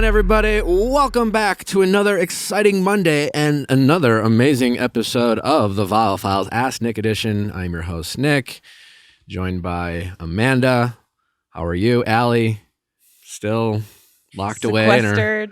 everybody? Welcome back to another exciting Monday and another amazing episode of the Viall Files Ask Nick edition. I'm your host, Nick, joined by Amanda. How are you, Allie? Still locked away in her...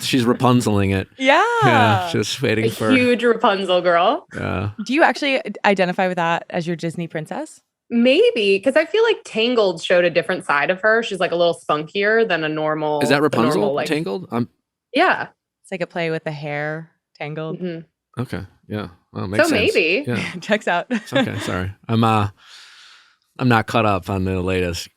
She's Rapunzeling it. Yeah. Just waiting for... A huge Rapunzel girl. Yeah. Do you actually identify with that as your Disney princess? Maybe, because I feel like Tangled showed a different side of her. She's like a little spunkier than a normal... Is that Rapunzel, normal, like, Tangled? Yeah. It's like a play with the hair, Tangled. Mm-hmm. Okay, yeah. Well, makes so sense. maybe. Yeah. Checks out. It's okay, sorry. I'm not caught up on the latest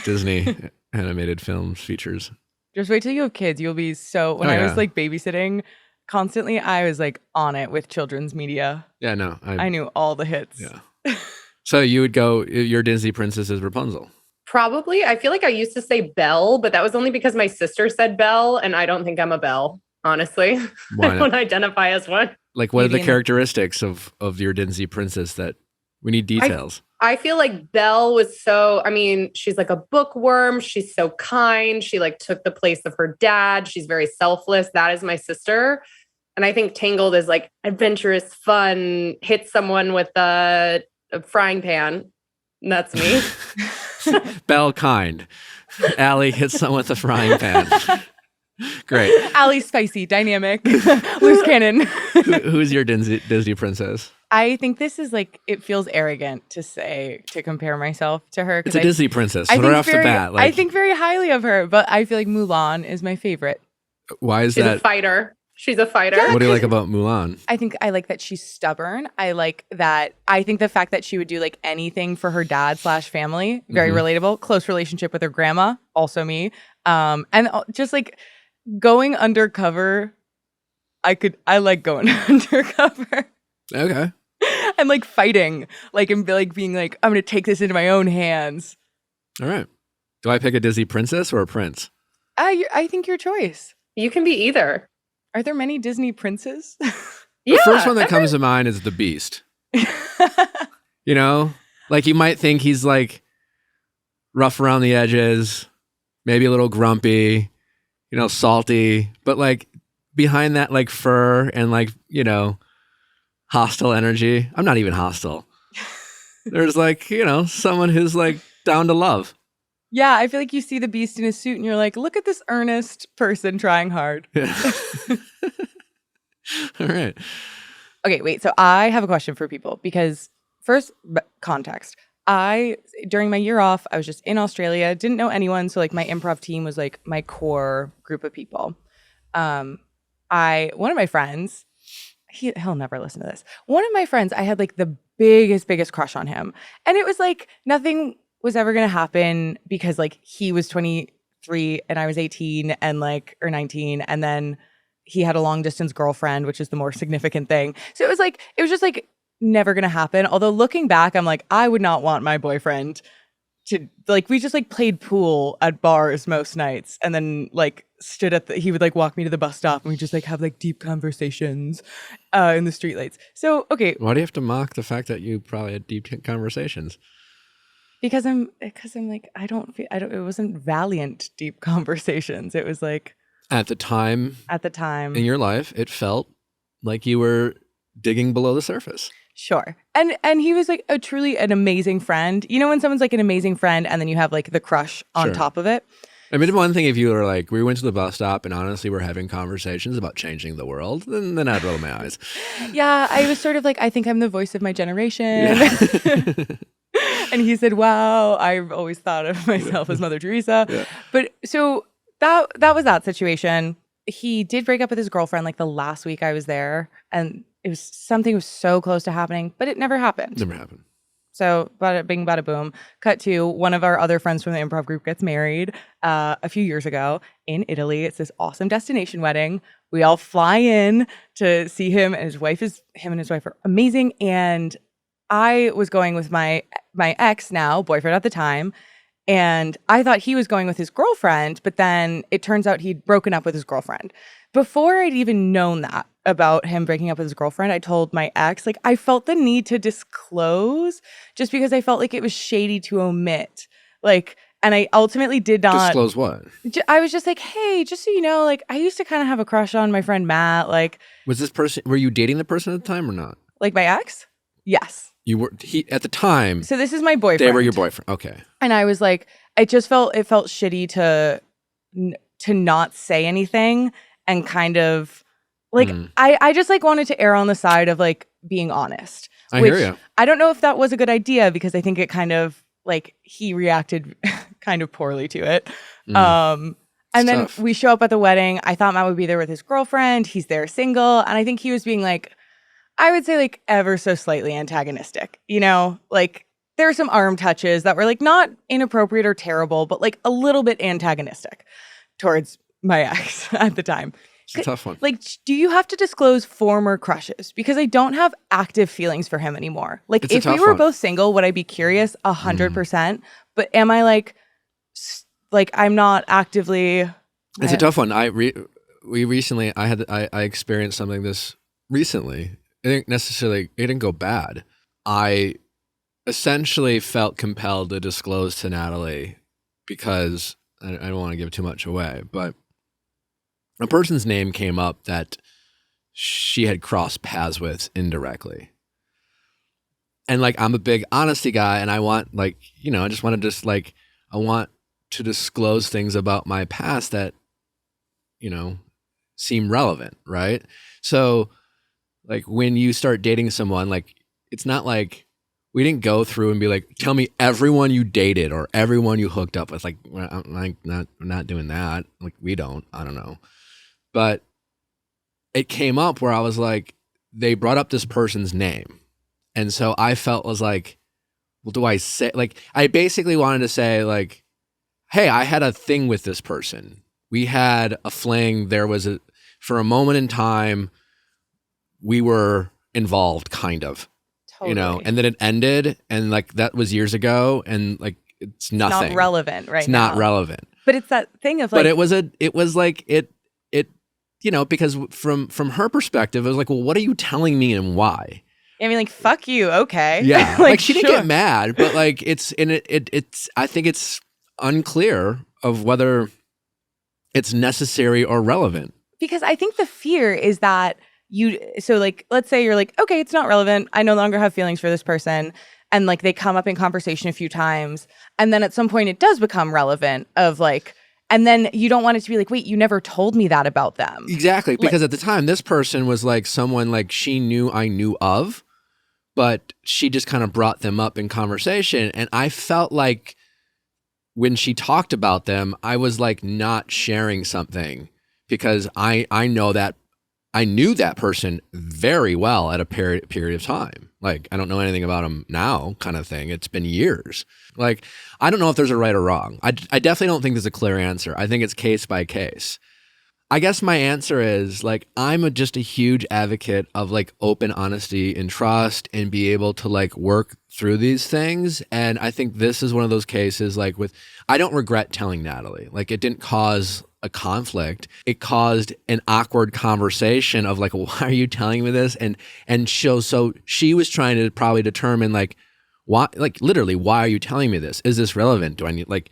Disney animated films features. Just wait till you have kids. You'll be so... When I was like babysitting constantly, I was like on it with children's media. Yeah, no. I knew all the hits. Yeah. So you would go, your Disney princess is Rapunzel. Probably. I feel like I used to say Belle, but that was only because my sister said Belle, and I don't think I'm a Belle, honestly. Why I don't identify as one. Like, what are the characteristics of your Disney princess that we need details? I feel like Belle was so, I mean, she's like a bookworm. She's so kind. She like took the place of her dad. She's very selfless. That is my sister. And I think Tangled is like adventurous, fun, hit someone with a frying pan. And that's me. Belle kind. Allie hits someone with a frying pan. Great. Allie spicy, dynamic, loose cannon. Who's your Disney princess? I think this is like, it feels arrogant to compare myself to her. It's a Disney princess. Right off the bat. I think very highly of her, but I feel like Mulan is my favorite. Why is She's that? a fighter. She's a fighter. What do you like about Mulan? I like that she's stubborn. I think the fact that she would do like anything for her dad / family, very relatable. Close relationship with her grandma, also me. And just like going undercover. I like going undercover. Okay. And like fighting, like and being like, I'm gonna take this into my own hands. All right. Do I pick a Disney princess or a prince? I think your choice. You can be either. Are there many Disney princes? The first one that comes to mind is the Beast. You know, like you might think he's like rough around the edges, maybe a little grumpy, you know, salty, but like behind that like fur and like, you know, hostile energy. I'm not even hostile. There's like, you know, someone who's like down to love. Yeah, I feel like you see the Beast in his suit and you're like, look at this earnest person trying hard. Yeah. All right. Okay, wait. So I have a question for people because first, context. During my year off, I was just in Australia, didn't know anyone. So like my improv team was like my core group of people. One of my friends, he'll never listen to this. One of my friends, I had like the biggest crush on him. And it was like nothing was ever going to happen because like he was 23 and I was 18 and like, or 19. And then he had a long distance girlfriend, which is the more significant thing. So it was just like never going to happen. Although looking back, I'm like, I would not want my boyfriend to like, we just like played pool at bars most nights. And then like he would like walk me to the bus stop and we just like have like deep conversations in the streetlights. So, okay. Why do you have to mock the fact that you probably had deep conversations? Because I'm like, it wasn't valiant deep conversations. It was like. At the time in your life, it felt like you were digging below the surface. Sure. And he was like truly an amazing friend. You know, when someone's like an amazing friend and then you have like the crush on top of it. I mean, one thing if you were like, we went to the bus stop and honestly we're having conversations about changing the world, then I'd roll my eyes. Yeah, I was sort of like, I think I'm the voice of my generation. Yeah. And he said, wow, I've always thought of myself as Mother Teresa. Yeah. But so that was that situation. He did break up with his girlfriend like the last week I was there. And it was something was so close to happening, but it never happened. Never happened. So bada bing, bada boom. Cut to one of our other friends from the improv group gets married a few years ago in Italy. It's this awesome destination wedding. We all fly in to see him and his wife are amazing. And I was going with my ex now, boyfriend at the time. And I thought he was going with his girlfriend, but then it turns out he'd broken up with his girlfriend. Before I'd even known that about him breaking up with his girlfriend, I told my ex, like, I felt the need to disclose just because I felt like it was shady to omit. Like, And I ultimately did not disclose what? I was just like, hey, just so you know, like I used to kind of have a crush on my friend Matt. Like, Was this person, were you dating the person at the time or not? like my ex? Yes. You were, at the time, So this is my boyfriend. they were your boyfriend. Okay. And I was like, it felt shitty to not say anything and kind of like, I just like wanted to err on the side of like being honest. I hear you. I don't know if that was a good idea because I think it kind of like he reacted kind of poorly to it. And then tough. we show up at the wedding. I thought Matt would be there with his girlfriend. He's there single. And I think he was being like, I would say like ever so slightly antagonistic, you know, like there were some arm touches that were like not inappropriate or terrible, but like a little bit antagonistic towards my ex at the time. It's a tough one. Like, do you have to disclose former crushes? Because I don't have active feelings for him anymore. Like, It's a if we tough were one. both single, would I be curious? 100%. But am I like I'm not actively? It's a tough one. I experienced something this recently. It didn't go bad. I essentially felt compelled to disclose to Natalie because I don't want to give too much away, but a person's name came up that she had crossed paths with indirectly. And like, I'm a big honesty guy and I want I want to disclose things about my past that, seem relevant. Right. So like when you start dating someone, like, it's not like we didn't go through and be like, tell me everyone you dated or everyone you hooked up with. Like, we're not doing that. Like, we don't, I don't know. But it came up where I was like, they brought up this person's name. And so I felt was like, well, do I say, like, I basically wanted to say like, hey, I had a thing with this person. We had a fling. There was for a moment in time, we were involved kind of, Totally. and then it ended and like, that was years ago. And like, it's nothing. It's not relevant right It's now. not relevant. But it's that thing of like. But because from her perspective, it was like, well, what are you telling me and why? I mean, like, fuck you. Okay. Yeah. like she didn't sure. get mad, but like it's I think it's unclear of whether it's necessary or relevant. Because I think the fear is that so like, let's say you're like, okay, it's not relevant. I no longer have feelings for this person. And like, they come up in conversation a few times. And then at some point it does become relevant of like, and then you don't want it to be like, wait, you never told me that about them. Exactly. Because at the time, this person was like someone like she knew I knew of, but she just kind of brought them up in conversation. And I felt like when she talked about them, I was like not sharing something because I know that I knew that person very well at a period of time. Like, I don't know anything about him now kind of thing. It's been years. Like, I don't know if there's a right or wrong. I definitely don't think there's a clear answer. I think it's case by case. I guess my answer is like, I'm just a huge advocate of like open honesty and trust and be able to like work through these things. And I think this is one of those cases like I don't regret telling Natalie. Like, it didn't cause a conflict. It caused an awkward conversation of like, why are you telling me this? And so she was trying to probably determine like, why, like literally, why are you telling me this? Is this relevant? Do I need, like,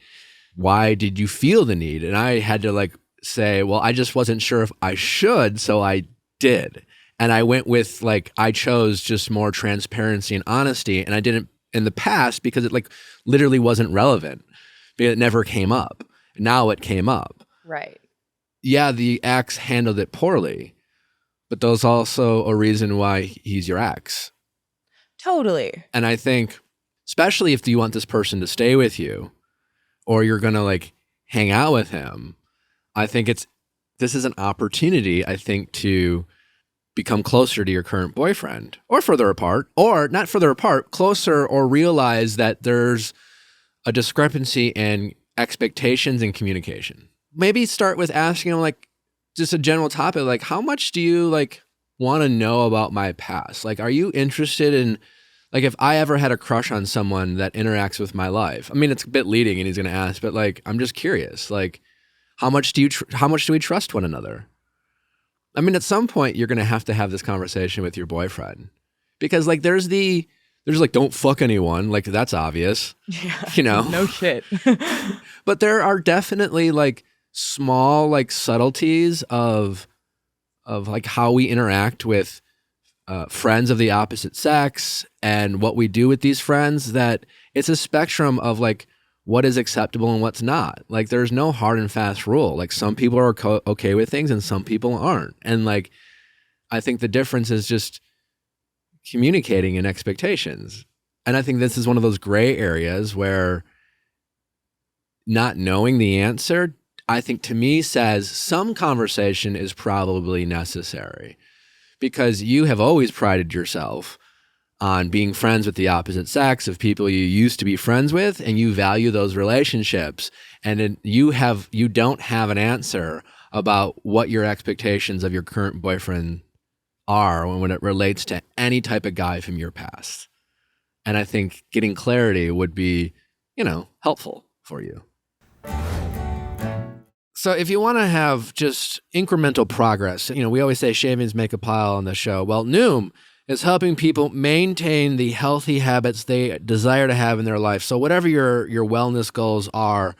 why did you feel the need? And I had to like say, well, I just wasn't sure if I should, so I did. And I went with like, I chose just more transparency and honesty. And I didn't in the past because it like literally wasn't relevant. It never came up. Now it came up. Right. Yeah, the ex handled it poorly, but there's also a reason why he's your ex. Totally. And I think, especially if you want this person to stay with you or you're going to like hang out with him, I think this is an opportunity, I think, to become closer to your current boyfriend or further apart, or not further apart, closer, or realize that there's a discrepancy in expectations and communication. Maybe start with asking him like just a general topic, like, how much do you like want to know about my past? Like, are you interested in, like, if I ever had a crush on someone that interacts with my life? I mean, it's a bit leading and he's going to ask, but like, I'm just curious, like, how much do we trust one another? I mean, at some point you're going to have this conversation with your boyfriend because like there's the They're just like, don't fuck anyone. Like, that's obvious, you know? No shit. But there are definitely like small, like subtleties of like how we interact with friends of the opposite sex and what we do with these friends, that it's a spectrum of like what is acceptable and what's not. Like, there's no hard and fast rule. Like, some people are okay with things and some people aren't. And like, I think the difference is just communicating and expectations. And I think this is one of those gray areas where not knowing the answer, I think, to me, says some conversation is probably necessary, because you have always prided yourself on being friends with the opposite sex of people you used to be friends with, and you value those relationships. And you don't have an answer about what your expectations of your current boyfriend are when it relates to any type of guy from your past. And I think getting clarity would be, helpful for you. So if you want to have just incremental progress, we always say shavings make a pile on the show. Well, Noom is helping people maintain the healthy habits they desire to have in their life. So whatever your wellness goals are,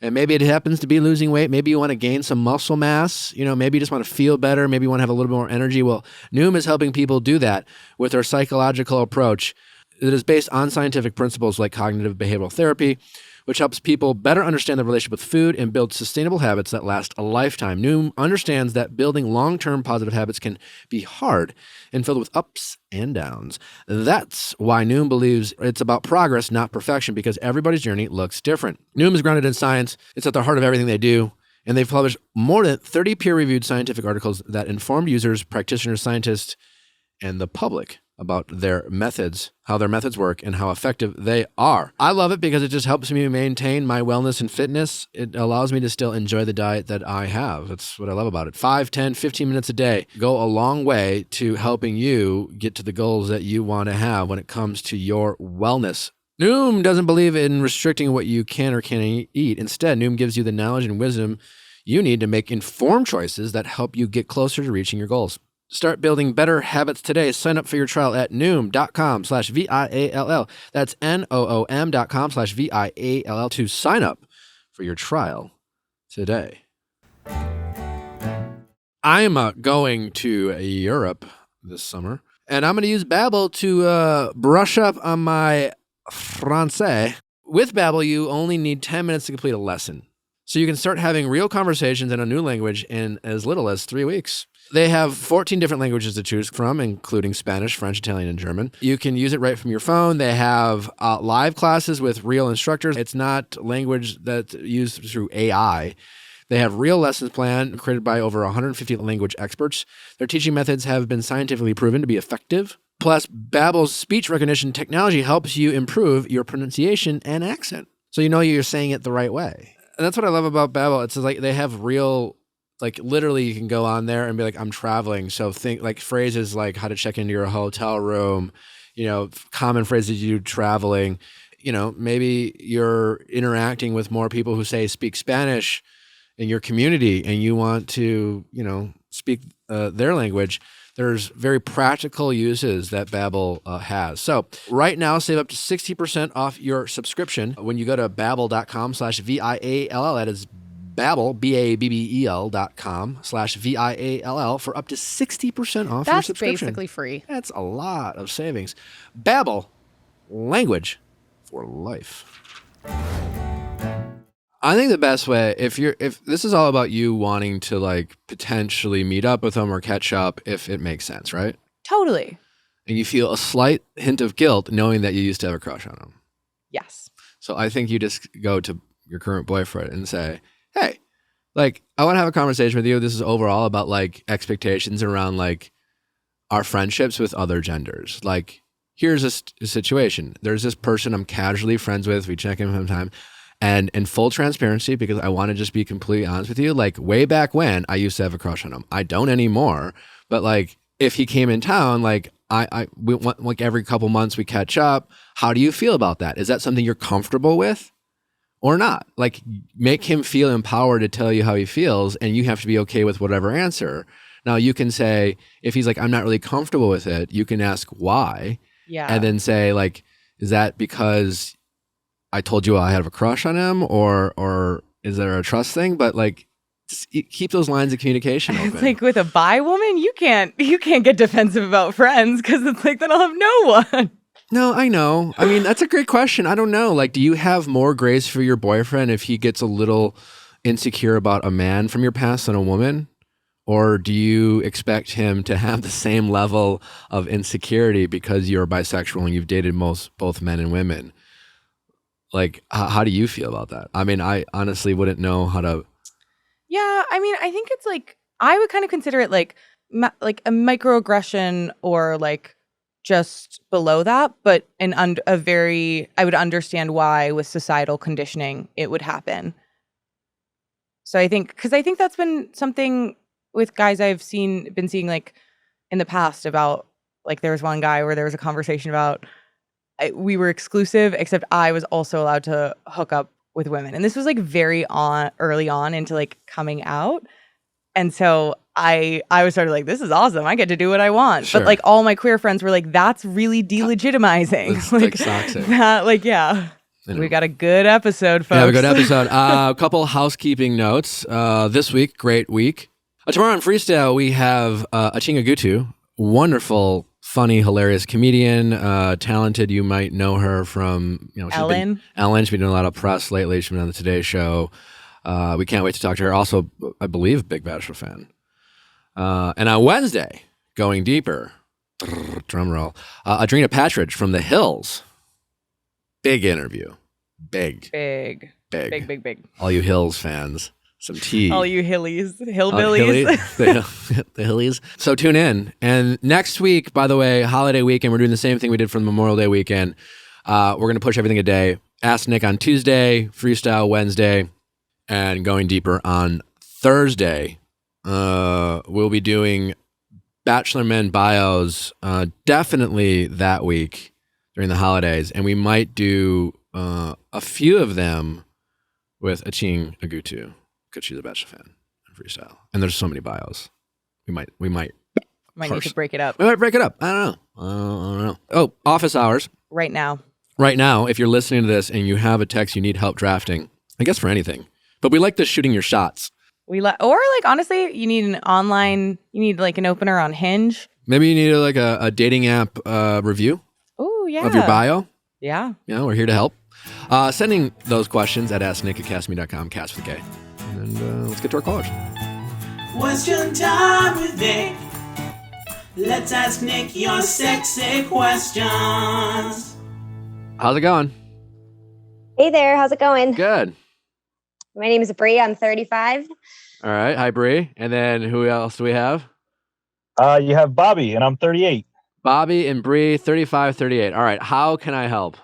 and maybe it happens to be losing weight, maybe you want to gain some muscle mass, maybe you just want to feel better, maybe you want to have a little bit more energy. Well, Noom is helping people do that with their psychological approach. It is based on scientific principles like cognitive behavioral therapy, which helps people better understand their relationship with food and build sustainable habits that last a lifetime. Noom understands that building long-term positive habits can be hard and filled with ups and downs. That's why Noom believes it's about progress, not perfection, because everybody's journey looks different. Noom is grounded in science. It's at the heart of everything they do. And they've published more than 30 peer-reviewed scientific articles that inform users, practitioners, scientists, and the public about their methods, how their methods work, and how effective they are. I love it because it just helps me maintain my wellness and fitness. It allows me to still enjoy the diet that I have. That's what I love about it. 5, 10, 15 minutes a day go a long way to helping you get to the goals that you want to have when it comes to your wellness. Noom doesn't believe in restricting what you can or can't eat. Instead, Noom gives you the knowledge and wisdom you need to make informed choices that help you get closer to reaching your goals. Start building better habits today. Sign up for your trial at Noom.com/VIALL. That's NOOM.com/VIALL to sign up for your trial today. I'm going to Europe this summer, and I'm going to use Babbel to brush up on my Francais. With Babbel, you only need 10 minutes to complete a lesson. So you can start having real conversations in a new language in as little as 3 weeks. They have 14 different languages to choose from, including Spanish, French, Italian, and German. You can use it right from your phone. They have live classes with real instructors. It's not language that's used through AI. They have real lessons planned, created by over 150 language experts. Their teaching methods have been scientifically proven to be effective. Plus, Babbel's speech recognition technology helps you improve your pronunciation and accent, so you're saying it the right way. And that's what I love about Babbel. It's like they have real, like literally you can go on there and be like, I'm traveling. So think like phrases like how to check into your hotel room, common phrases you do traveling. Maybe you're interacting with more people who speak Spanish in your community and you want to, speak their language. There's very practical uses that Babbel has. So right now, save up to 60% off your subscription when you go to babbel.com/VIALL. That is Babbel, BABBEL.com/VIALL for up to 60% off your subscription. That's basically free. That's a lot of savings. Babbel, language for life. I think the best way, if this is all about you wanting to like potentially meet up with them or catch up, if it makes sense, right? Totally. And you feel a slight hint of guilt knowing that you used to have a crush on him. Yes. So I think you just go to your current boyfriend and say, hey, like, I want to have a conversation with you. This is overall about like expectations around like our friendships with other genders. Like, here's a situation. There's this person I'm casually friends with. We check in from time. And in full transparency, because I want to just be completely honest with you, like way back when I used to have a crush on him. I don't anymore. But like if he came in town, like we want, like every couple months we catch up. How do you feel about that? Is that something you're comfortable with or not? Like make him feel empowered to tell you how he feels, and you have to be okay with whatever answer. Now you can say, if he's like, I'm not really comfortable with it, you can ask why. Yeah. and then say like, is that because I told you I have a crush on him, or is there a trust thing? But like, just keep those lines of communication open. It's like with a bi woman, you can't get defensive about friends because it's like then I'll have no one. No, I know. I mean, that's a great question. I don't know. Like, do you have more grace for your boyfriend if he gets a little insecure about a man from your past than a woman? Or do you expect him to have the same level of insecurity because you're bisexual and you've dated both men and women? Like, how do you feel about that? I mean, I honestly wouldn't know how to. Yeah, I mean, I think it's like I would kind of consider it like a microaggression or like just below that, but I would understand why with societal conditioning it would happen. So I think that's been something with guys I've been seeing like in the past about like there was one guy where there was a conversation about we were exclusive, except I was also allowed to hook up with women. And this was like very early on into like coming out. And so I was sort of like, this is awesome. I get to do what I want. Sure. But like all my queer friends were like, that's really delegitimizing. It's like toxic. that, like, yeah. We got a good episode, folks. Yeah, a good episode. A couple housekeeping notes. This week, great week. Tomorrow on Freestyle, we have Achinga Gutu, wonderful, funny, hilarious comedian, talented. You might know her from Ellen. She's been doing a lot of press lately. She's been on the Today Show. We can't wait to talk to her. Also, I believe, Big Bachelor fan. And on Wednesday, going deeper, drum roll, Adrena Patridge from The Hills. Big interview. Big. All you Hills fans, some tea. All you hillbillies. The Hillies. So tune in. And next week, by the way, holiday weekend, we're doing the same thing we did for the Memorial Day weekend. We're going to push everything a day. Ask Nick on Tuesday, Freestyle Wednesday, and going deeper on Thursday. We'll be doing Bachelor Men bios definitely that week during the holidays, and we might do a few of them with Aching Agutu because she's a Bachelor fan and Freestyle. And there's so many bios. We might need to break it up. We might break it up. I don't know. Oh, office hours. Right now, if you're listening to this and you have a text you need help drafting, I guess for anything, but we like this shooting your shots. or like honestly, you need like an opener on Hinge. Maybe you need like a dating app review. Oh yeah. Of your bio. Yeah. Yeah, we're here to help. Sending those questions at asknick@castme.com, cast with K. And let's get to our callers. Question time with Nick. Let's ask Nick your sexy questions. How's it going? Hey there, how's it going? Good. My name is Bree, I'm 35. All right, hi Bree. And then who else do we have? You have Bobby, and I'm 38. Bobby and Bree, 35, 38. All right, how can I help?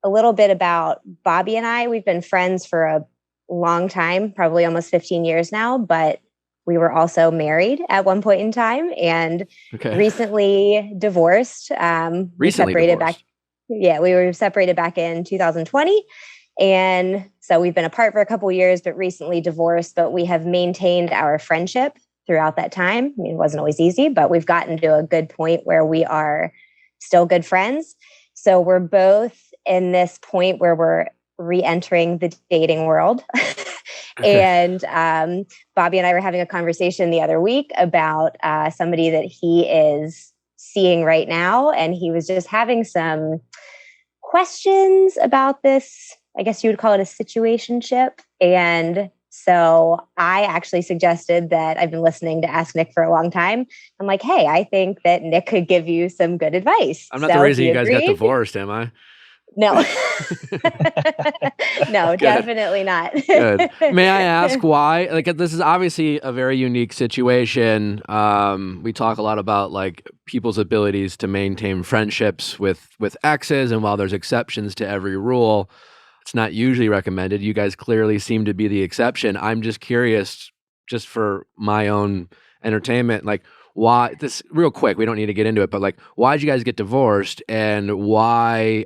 A little bit about Bobby and I. We've been friends for a long time, probably almost 15 years now, but we were also married at one point in time and recently divorced. We were separated back in 2020. And so we've been apart for a couple of years, but recently divorced, but we have maintained our friendship throughout that time. I mean, it wasn't always easy, but we've gotten to a good point where we are still good friends. So we're both in this point where we're re-entering the dating world. And Bobby and I were having a conversation the other week about somebody that he is seeing right now. And he was just having some questions about this. I guess you would call it a situationship. And so I actually suggested that I've been listening to Ask Nick for a long time. I'm like, hey, I think that Nick could give you some good advice. I'm not the reason you guys got divorced, am I? No. No, definitely not. Good. May I ask why? Like, this is obviously a very unique situation. We talk a lot about like people's abilities to maintain friendships with exes, and while there's exceptions to every rule, it's not usually recommended. You guys clearly seem to be the exception. I'm just curious, just for my own entertainment, like why this real quick, we don't need to get into it, but like, why did you guys get divorced, and why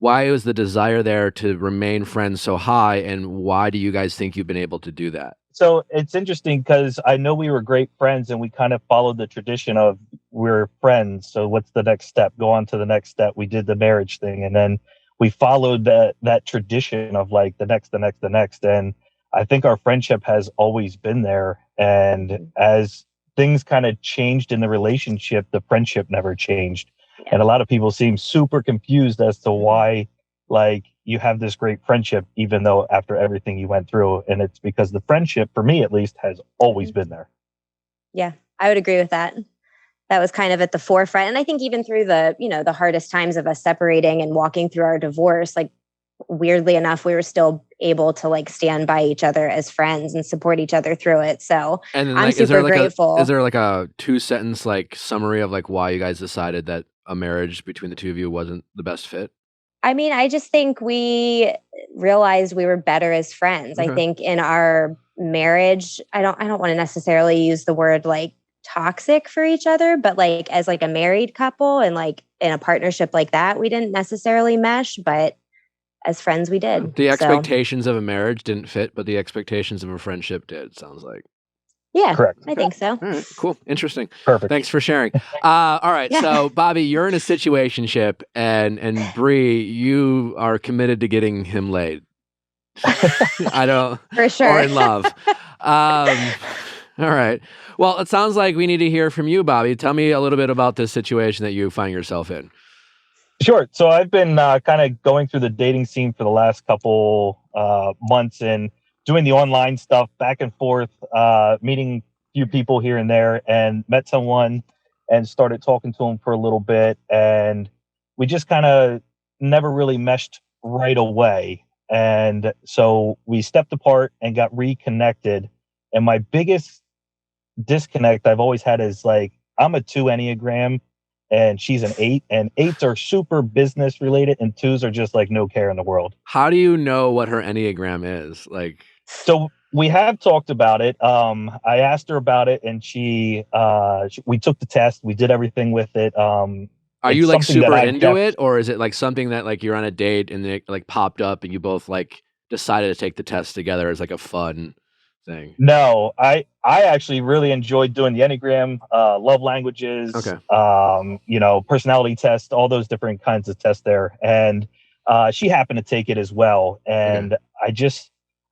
was the desire there to remain friends so high, and why do you guys think you've been able to do that? So it's interesting because I know we were great friends and we kind of followed the tradition of we're friends. So what's the next step? Go on to the next step. We did the marriage thing. And then we followed that tradition of like the next. And I think our friendship has always been there. And as things kind of changed in the relationship, the friendship never changed. And a lot of people seem super confused as to why, like, you have this great friendship, even though after everything you went through. And it's because the friendship, for me at least, has always been there. Yeah, I would agree with that. That was kind of at the forefront. And I think even through the hardest times of us separating and walking through our divorce, like, weirdly enough, we were still able to like stand by each other as friends and support each other through it. So and then, I'm like, super grateful. Is there like a 2-sentence like summary of like why you guys decided that a marriage between the two of you wasn't the best fit? I mean, I just think we realized we were better as friends. Okay. I think in our marriage, I don't want to necessarily use the word like toxic for each other, but like as like a married couple and like in a partnership like that, we didn't necessarily mesh, but as friends we did. The expectations of a marriage didn't fit, but the expectations of a friendship did, sounds like. Yeah, correct. I think so. All right, cool. Interesting. Perfect. Thanks for sharing. All right. Yeah. So, Bobby, you're in a situationship, and Bree, you are committed to getting him laid. I don't. For sure. Or in love. All right. Well, it sounds like we need to hear from you, Bobby. Tell me a little bit about this situation that you find yourself in. Sure. So I've been kind of going through the dating scene for the last couple months and doing the online stuff back and forth, meeting a few people here and there, and met someone and started talking to him for a little bit. And we just kind of never really meshed right away. And so we stepped apart and got reconnected. And my biggest disconnect I've always had is like, I'm a 2 Enneagram and she's an 8, and 8s are super business related and 2s are just like no care in the world. How do you know what her Enneagram is? Like, so we have talked about it. I asked her about it and we took the test. We did everything with it. are you like super into it, or is it like something that like you're on a date and it like popped up and you both like decided to take the test together as like a fun thing? No, I actually really enjoyed doing the Enneagram, love languages, Okay. Personality tests, all those different kinds of tests there. And she happened to take it as well. And okay.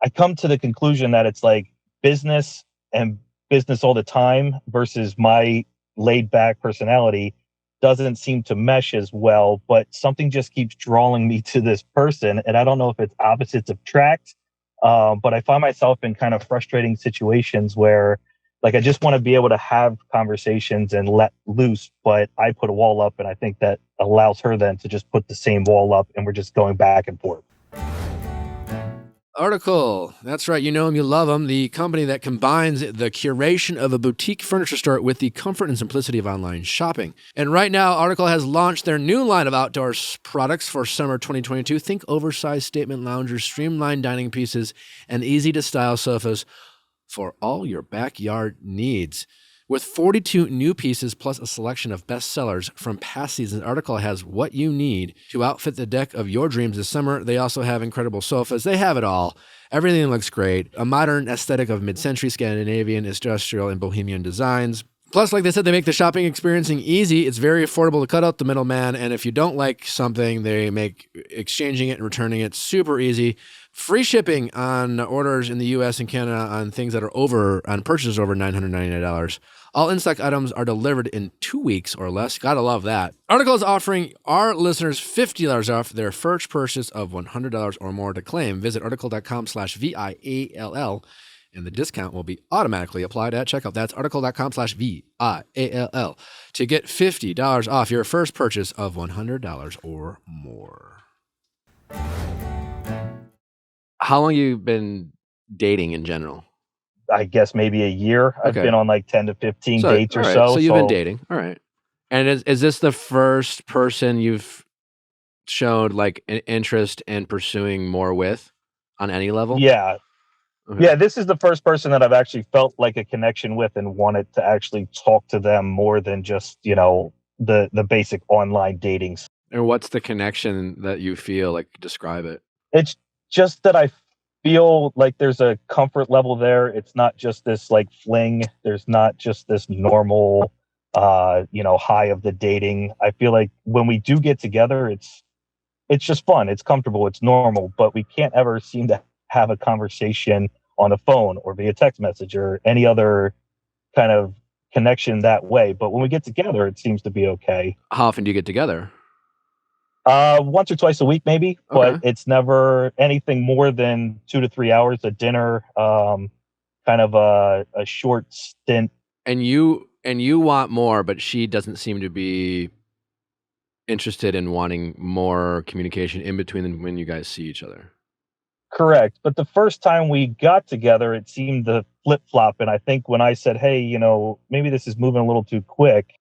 I come to the conclusion that it's like business and business all the time versus my laid back personality doesn't seem to mesh as well, but something just keeps drawing me to this person. And I don't know if it's opposites attract. But I find myself in kind of frustrating situations where like I just want to be able to have conversations and let loose, but I put a wall up, and I think that allows her then to just put the same wall up, and we're just going back and forth. Article. That's right. You know him, you love him. The company that combines the curation of a boutique furniture store with the comfort and simplicity of online shopping. And right now, Article has launched their new line of outdoor products for summer 2022. Think oversized statement loungers, streamlined dining pieces, and easy-to-style sofas for all your backyard needs. With 42 new pieces plus a selection of bestsellers from past seasons, Article has what you need to outfit the deck of your dreams this summer. They also have incredible sofas. They have it all. Everything looks great. A modern aesthetic of mid-century Scandinavian, industrial, and bohemian designs. Plus, like they said, they make the shopping experiencing easy. It's very affordable to cut out the middleman. And if you don't like something, they make exchanging it and returning it super easy. Free shipping on orders in the U.S. and Canada on things that are on purchases over $999. All in-stock items are delivered in 2 weeks or less. Gotta love that. Article is offering our listeners $50 off their first purchase of $100 or more to claim. Visit article.com/VIALL, and the discount will be automatically applied at checkout. That's article.com/VIALL to get $50 off your first purchase of $100 or more. How long have you been dating in general? I guess maybe a year. I've been on like 10 to 15 dates or so. So you've been dating. All right. And is this the first person you've showed like an interest in pursuing more with on any level? Yeah. Okay. Yeah, this is the first person that I've actually felt like a connection with and wanted to actually talk to them more than just, the basic online dating. And what's the connection that you feel? Like, describe it. It's just that I feel like there's a comfort level there. It's not just this like fling. There's not just this normal high of the dating. I feel like when we do get together, it's just fun. It's comfortable. It's normal, but we can't ever seem to have a conversation on the phone or via text message or any other kind of connection that way. But when we get together, it seems to be okay. How often do you get together? Once or twice a week, maybe, but it's never anything more than 2 to 3 hours at dinner. Kind of a short stint. And you want more, but she doesn't seem to be interested in wanting more communication in between when you guys see each other. Correct. But the first time we got together, it seemed to flip flop. And I think when I said, hey, maybe this is moving a little too quick,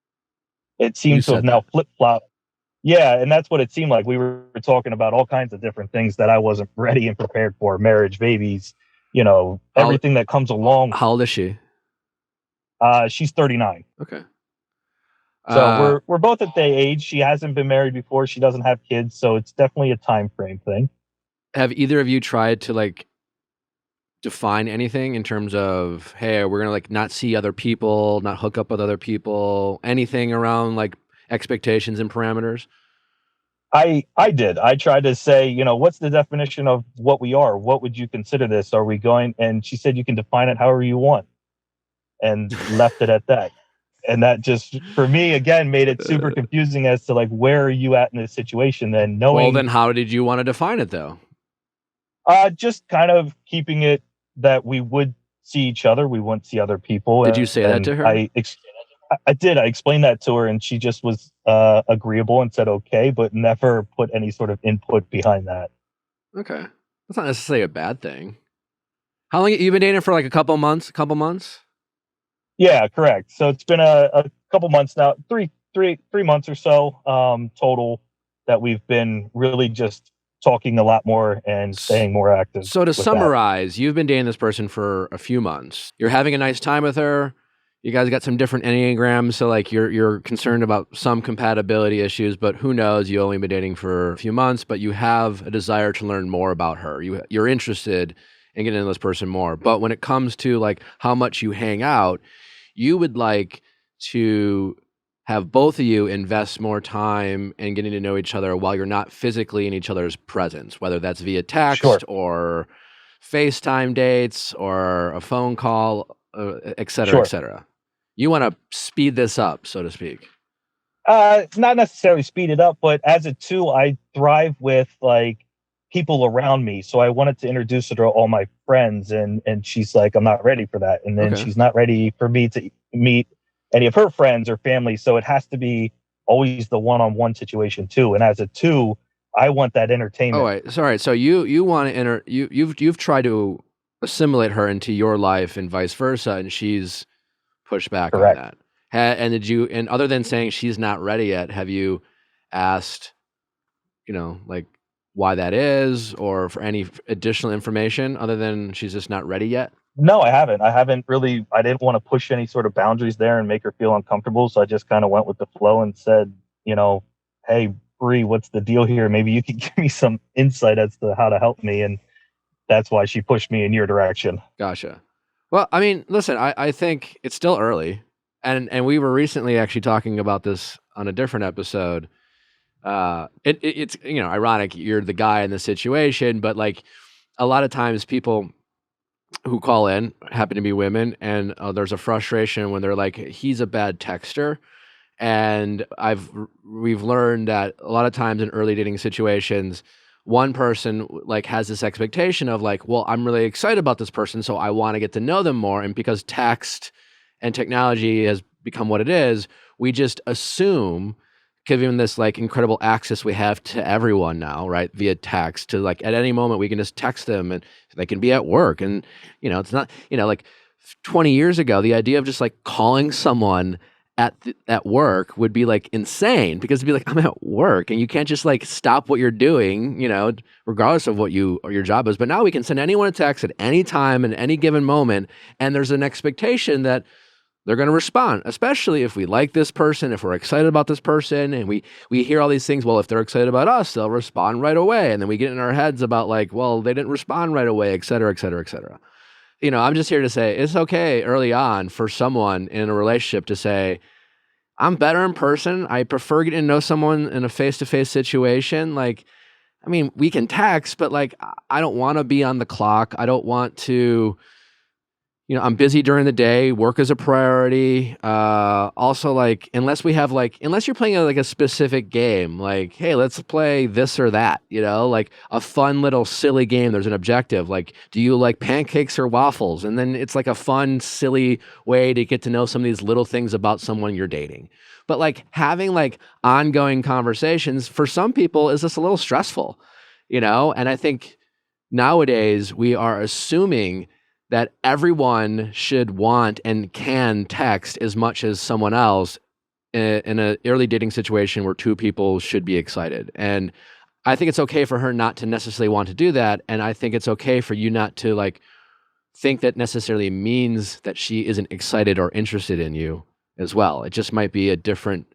it seems to have now flip flop. Yeah. And that's what it seemed like. We were talking about all kinds of different things that I wasn't ready and prepared for: marriage, babies, everything that comes along. How old is she? She's 39. Okay. So we're both at the age. She hasn't been married before. She doesn't have kids. So it's definitely a time frame thing. Have either of you tried to define anything in terms of, hey, we're going to not see other people, not hook up with other people, anything around expectations and parameters? I did. I tried to say, what's the definition of what we are? What would you consider this? Are we going? And she said, you can define it however you want, and left it at that. And that just, for me, again, made it super confusing as to where are you at in this situation? Then knowing. Well, then how did you want to define it though? Just kind of keeping it that we would see each other. We wouldn't see other people. Did you say that to her? I did. I explained that to her, and she just was agreeable and said okay, but never put any sort of input behind that. Okay. That's not necessarily a bad thing. How long you been dating for? A couple months? Yeah, correct. So it's been a couple months now, three months or so total, that we've been really just talking a lot more and staying more active. So to summarize, you've been dating this person for a few months. You're having a nice time with her. You guys got some different Enneagrams, so you're concerned about some compatibility issues, but who knows? You only been dating for a few months, but you have a desire to learn more about her. You're interested in getting to know this person more. But when it comes to how much you hang out, you would like to have both of you invest more time in getting to know each other while you're not physically in each other's presence, whether that's via text or FaceTime dates or a phone call, et cetera, et cetera. You want to speed this up, so to speak. Not necessarily speed it up, but as a two, I thrive with people around me. So I wanted to introduce her to all my friends, and she's like, I'm not ready for that. And then she's not ready for me to meet any of her friends or family. So it has to be always the one-on-one situation too. And as a two, I want that entertainment. Oh, wait. Sorry. So you want to you've tried to assimilate her into your life and vice versa, and she's pushed back on that. And other than saying she's not ready yet, have you asked, why that is, or for any additional information other than she's just not ready yet? No, I haven't. I didn't want to push any sort of boundaries there and make her feel uncomfortable. So I just kind of went with the flow and said, hey, Bree, what's the deal here? Maybe you could give me some insight as to how to help me. And that's why she pushed me in your direction. Gotcha. Well, I mean, listen, I think it's still early. And we were recently actually talking about this on a different episode. It's ironic you're the guy in the situation, but a lot of times people who call in happen to be women, and there's a frustration when they're like, he's a bad texter. And we've learned that a lot of times in early dating situations, one person has this expectation of well, I'm really excited about this person, so I want to get to know them more. And because text and technology has become what it is, we just assume, given this incredible access we have to everyone now, right, via text, to at any moment we can just text them and they can be at work. And it's not 20 years ago, the idea of just calling someone at work would be insane, because it'd be I'm at work and you can't just stop what you're doing, regardless of what your job is. But now we can send anyone a text at any time and any given moment, and there's an expectation that they're going to respond, especially if we like this person, if we're excited about this person, and we hear all these things. Well, if they're excited about us, they'll respond right away. And then we get in our heads about well, they didn't respond right away, et cetera, et cetera, et cetera. I'm just here to say it's okay early on for someone in a relationship to say, I'm better in person. I prefer getting to know someone in a face-to-face situation. Like, I mean, we can text, but like, I don't want to be on the clock. I don't want to, I'm busy during the day. Work is a priority. Also, like, unless you're playing a specific game, like, hey, let's play this or that, like a fun little silly game. There's an objective. Like, do you like pancakes or waffles? And then it's like a fun, silly way to get to know some of these little things about someone you're dating. But like having like ongoing conversations for some people is just a little stressful, And I think nowadays we are assuming that everyone should want and can text as much as someone else in an early dating situation where two people should be excited. And I think it's okay for her not to necessarily want to do that. And I think it's okay for you not to like think that necessarily means that she isn't excited or interested in you as well. It just might be a different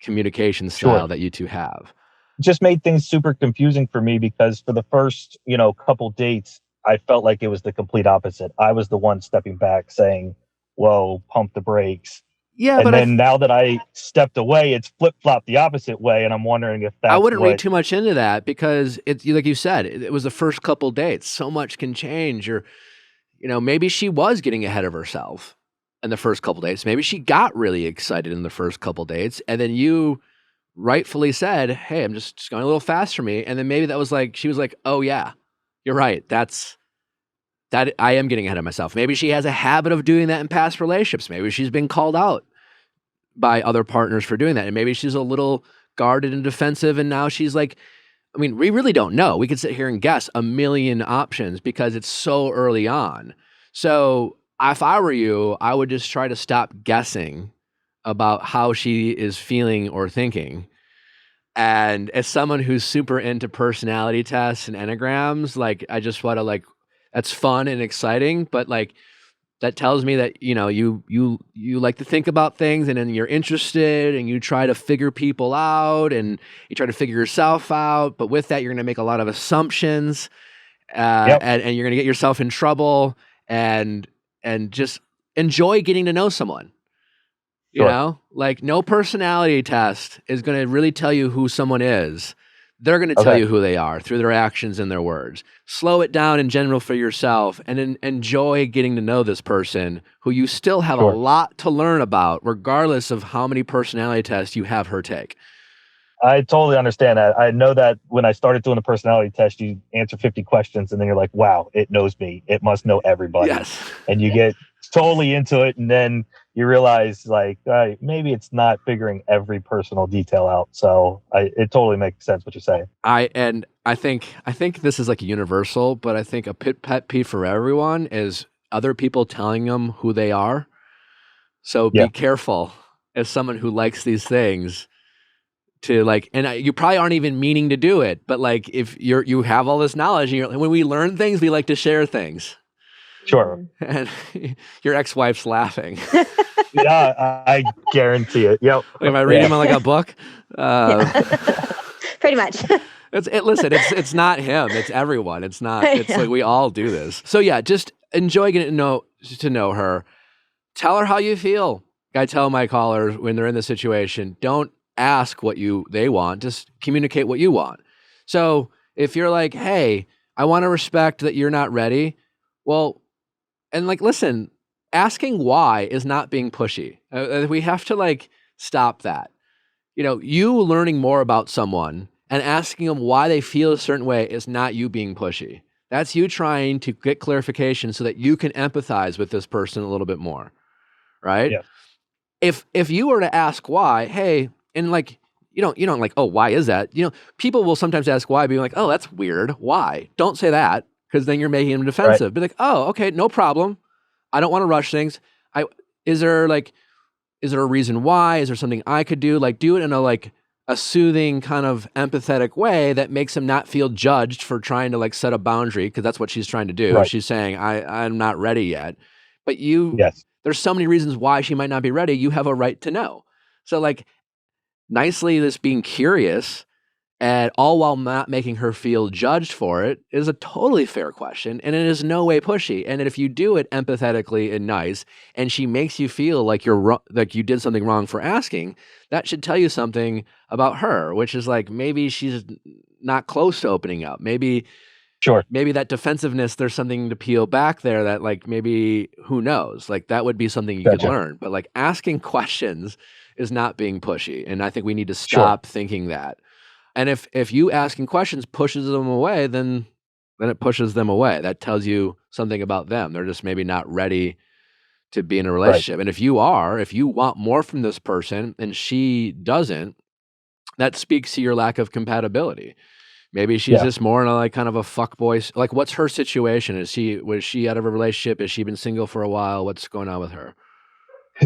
communication style that you two have. Just made things super confusing for me because for the first, couple dates, I felt like it was the complete opposite. I was the one stepping back saying, whoa, pump the brakes. Yeah, and but then now that I stepped away, it's flip-flopped the opposite way. And I'm wondering if that's I wouldn't read too much into that because it's like you said, it was the first couple dates. So much can change. Or, maybe she was getting ahead of herself in the first couple dates. Maybe she got really excited in the first couple dates. And then you rightfully said, hey, I'm just going a little fast for me. And then maybe that was like, she was like, oh yeah, you're right. That I am getting ahead of myself. Maybe she has a habit of doing that in past relationships. Maybe she's been called out by other partners for doing that. And maybe she's a little guarded and defensive. And now she's like, I mean, we really don't know. We could sit here and guess a million options because it's so early on. So if I were you, I would just try to stop guessing about how she is feeling or thinking. And as someone who's super into personality tests and enneagrams, like I just want to like, that's fun and exciting, but like that tells me that, you like to think about things and then you're interested and you try to figure people out and you try to figure yourself out. But with that, you're going to make a lot of assumptions and you're going to get yourself in trouble and just enjoy getting to know someone. Like no personality test is going to really tell you who someone is. They're going to tell you who they are through their actions and their words. Slow it down in general for yourself and enjoy getting to know this person who you still have a lot to learn about, regardless of how many personality tests you have her take. I totally understand that. I know that when I started doing the personality test, you answer 50 questions and then you're like, wow, it knows me. It must know everybody. Yes. And you get totally into it. And then you realize like, maybe it's not figuring every personal detail out. So it totally makes sense what you're saying. I think this is like universal, but I think a pet peeve for everyone is other people telling them who they are. So be careful as someone who likes these things to like, and you probably aren't even meaning to do it, but like if you have all this knowledge and when we learn things, we like to share things. Sure. And your ex-wife's laughing. Yeah, I guarantee it. Yep. Am I reading like a book? Pretty much. Listen, it's not him. It's everyone. It's not. It's like we all do this. So yeah, just enjoy getting to know her. Tell her how you feel. I tell my callers when they're in this situation, don't ask what they want. Just communicate what you want. So if you're like, hey, I want to respect that you're not ready. Well, and like, listen, asking why is not being pushy. We have to like stop that. You learning more about someone and asking them why they feel a certain way is not you being pushy. That's you trying to get clarification so that you can empathize with this person a little bit more, right? Yeah. If you were to ask why, hey, and like you don't like, oh, why is that? People will sometimes ask why, being like, oh, that's weird. Why? Don't say that because then you're making them defensive. Right. Be like, oh, okay, no problem. I don't want to rush things. Is there a reason why? Is there something I could do? Like do it in a soothing kind of empathetic way that makes him not feel judged for trying to like set a boundary, because that's what she's trying to do. Right. She's saying, I'm not ready yet. But there's so many reasons why she might not be ready. You have a right to know. So like nicely, this being curious And all while not making her feel judged for it is a totally fair question. And it is no way pushy. And if you do it empathetically and nice, and she makes you feel like like you did something wrong for asking, that should tell you something about her, which is like maybe she's not close to opening up. Maybe that defensiveness, there's something to peel back there that like maybe who knows? Like that would be something you could learn. But like asking questions is not being pushy. And I think we need to stop thinking that. And if you asking questions pushes them away, then it pushes them away. That tells you something about them. They're just maybe not ready to be in a relationship. And if you want more from this person and she doesn't, that speaks to your lack of compatibility. Maybe she's just more in a like kind of a fuckboy. Like, what's her situation? Was she out of a relationship? Has she been single for a while? What's going on with her?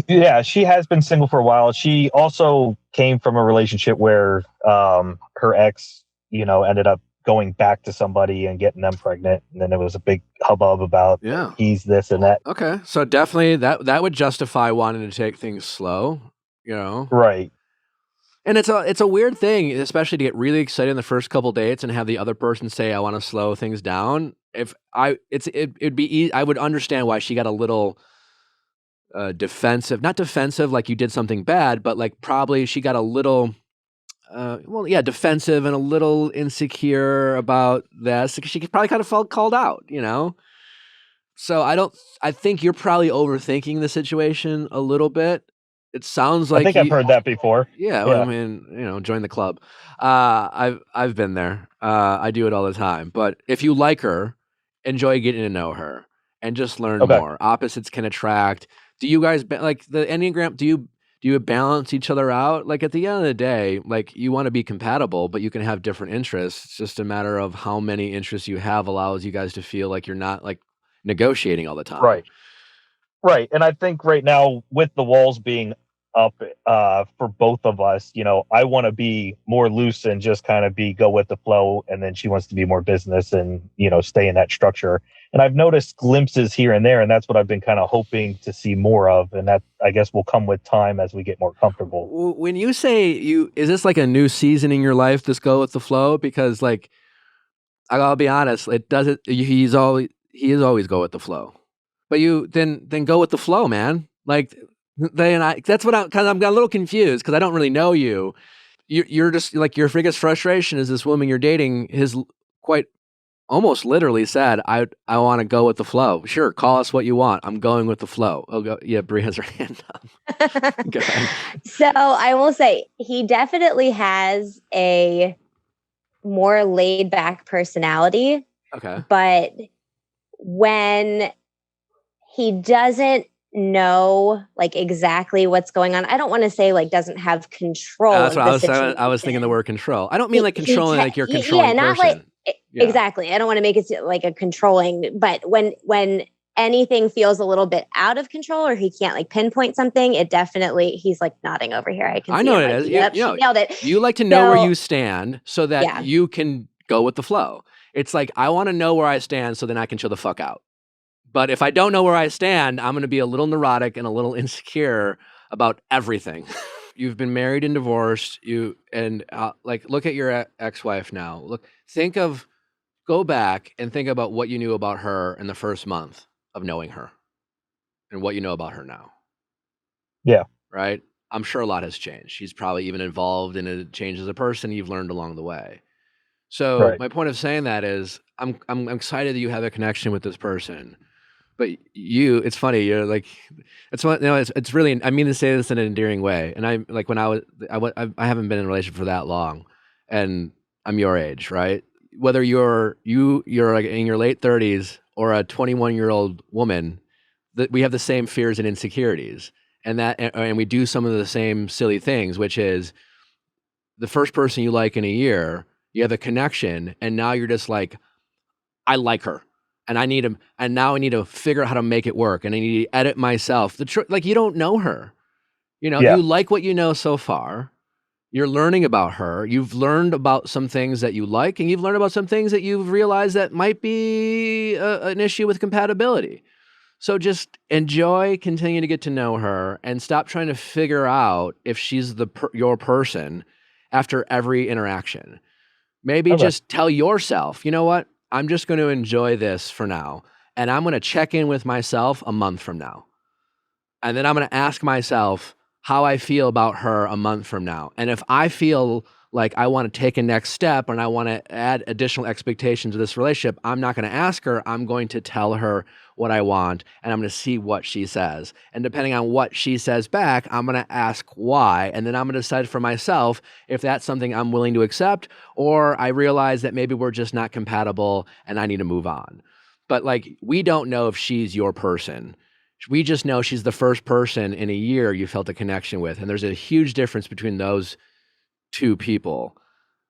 Yeah, she has been single for a while. She also came from a relationship where her ex, ended up going back to somebody and getting them pregnant. And then there was a big hubbub about he's this and that. Okay. So definitely that would justify wanting to take things slow, Right. And it's a weird thing, especially to get really excited in the first couple dates and have the other person say, I want to slow things down. It'd be easy. I would understand why she got a little defensive, not defensive like you did something bad, but like probably she got a little defensive and a little insecure about this because she probably kind of felt called out, So I think you're probably overthinking the situation a little bit. It sounds like I think I've heard that before. Yeah. Well, I mean, join the club. I've been there. I do it all the time. But if you like her, enjoy getting to know her and just learn more. Opposites can attract. Do you guys like the Enneagram? Do you balance each other out? Like at the end of the day, like you want to be compatible, but you can have different interests. It's just a matter of how many interests you have allows you guys to feel like you're not like negotiating all the time. Right. And I think right now with the walls being up for both of us, I want to be more loose and just kind of go with the flow. And then she wants to be more business and, stay in that structure. And I've noticed glimpses here and there, and that's what I've been kind of hoping to see more of. And that, I guess, will come with time as we get more comfortable. When you say is this like a new season in your life, this go with the flow? Because like, I'll be honest, it doesn't, he is always go with the flow. But you then go with the flow, man. Like that's what I'm a little confused because I don't really know you. You're just like your biggest frustration is this woman you're dating has quite almost literally said, I want to go with the flow. Sure, call us what you want. I'm going with the flow. Brie has her hand up. Go ahead. So I will say he definitely has a more laid back personality. Okay. But when he doesn't know like exactly what's going on, I don't want to say like doesn't have control. That's what I was thinking the word control. I don't mean like controlling like you're controlling not person. Exactly. I don't want to make it like a controlling, but when anything feels a little bit out of control or he can't like pinpoint something, it definitely, he's like nodding over here. I know what it is. Yep, she nailed it. You like to know where you stand so that you can go with the flow. It's like, I want to know where I stand so then I can chill the fuck out. But if I don't know where I stand, I'm going to be a little neurotic and a little insecure about everything. You've been married and divorced. Look at your ex-wife now. Go back and think about what you knew about her in the first month of knowing her and what you know about her now. Yeah. Right? I'm sure a lot has changed. She's probably even involved in a change as a person you've learned along the way. So my point of saying that is I'm excited that you have a connection with this person. But it's funny. You're like, it's really. I mean to say this in an endearing way. And I like when I haven't been in a relationship for that long, and I'm your age, right? Whether you're like in your late 30s or a 21-year-old woman, that we have the same fears and insecurities, and we do some of the same silly things, which is the first person you like in a year, you have a connection, and now you're just like, I like her. And now I need to figure out how to make it work. And I need to edit myself. Like you don't know her, you like what you know so far. You're learning about her. You've learned about some things that you like, and you've learned about some things that you've realized that might be an issue with compatibility. So just enjoy, continue to get to know her, and stop trying to figure out if she's your person after every interaction. Maybe just tell yourself, you know what? I'm just going to enjoy this for now. And I'm going to check in with myself a month from now. And then I'm going to ask myself how I feel about her a month from now. And if I feel like I want to take a next step and I want to add additional expectations to this relationship, I'm not going to ask her. I'm going to tell her what I want, and I'm going to see what she says. And depending on what she says back, I'm going to ask why. And then I'm going to decide for myself if that's something I'm willing to accept, or I realize that maybe we're just not compatible and I need to move on. But like, we don't know if she's your person. We just know she's the first person in a year you felt a connection with. And there's a huge difference between those two people.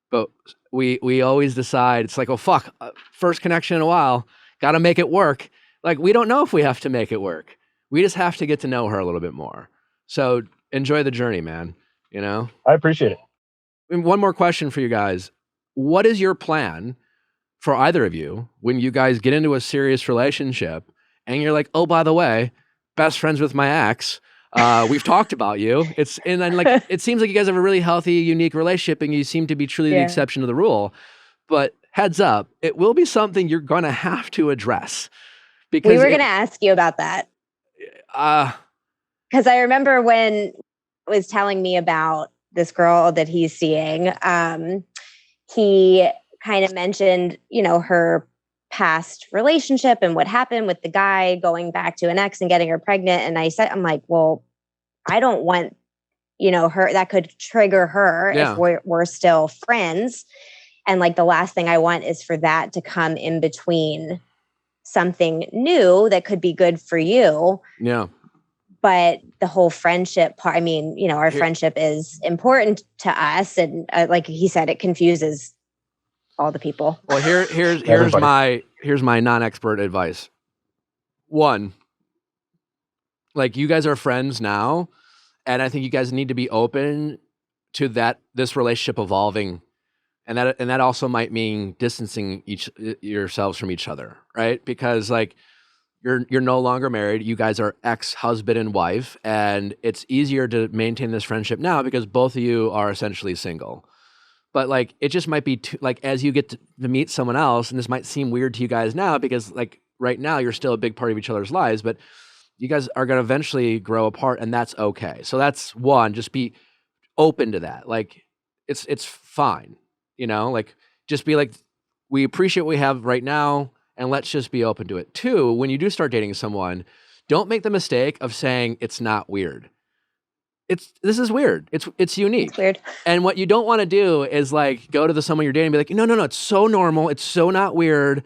But we always decide, it's like, oh, fuck, first connection in a while, got to make it work. Like, we don't know if we have to make it work. We just have to get to know her a little bit more. So enjoy the journey, man. You know? I appreciate it. And one more question for you guys. What is your plan for either of you when you guys get into a serious relationship and you're like, oh, by the way, best friends with my ex, we've talked about you. And then like, it seems like you guys have a really healthy, unique relationship and you seem to be truly the exception to the rule. But heads up, it will be something you're going to have to address. Because we were going to ask you about that. Because I remember when it was telling me about this girl that he's seeing, he kind of mentioned, you know, her past relationship and what happened with the guy going back to an ex and getting her pregnant. And I'm like, well, I don't want, you know, her, that could trigger her if we're still friends. And like, the last thing I want is for that to come in between something new that could be good for you. Yeah. But the whole friendship part, I mean, you know, our friendship is important to us. And like he said, it confuses all the people. Well, here's my non-expert advice. One, like, you guys are friends now, and I think you guys need to be open to this relationship evolving. And that also might mean distancing yourselves from each other, right? Because like, you're no longer married. You guys are ex-husband and wife, and it's easier to maintain this friendship now because both of you are essentially single. But like, it just might be like, as you get to meet someone else, and this might seem weird to you guys now because like right now you're still a big part of each other's lives, but you guys are going to eventually grow apart, and that's okay. So that's one, just be open to that. Like, it's fine. You know, like, just be like, we appreciate what we have right now, and let's just be open to it. Two, when you do start dating someone, don't make the mistake of saying it's not weird. This is weird. It's unique. It's weird. And what you don't want to do is like go to someone you're dating and be like, no, it's so normal. It's so not weird.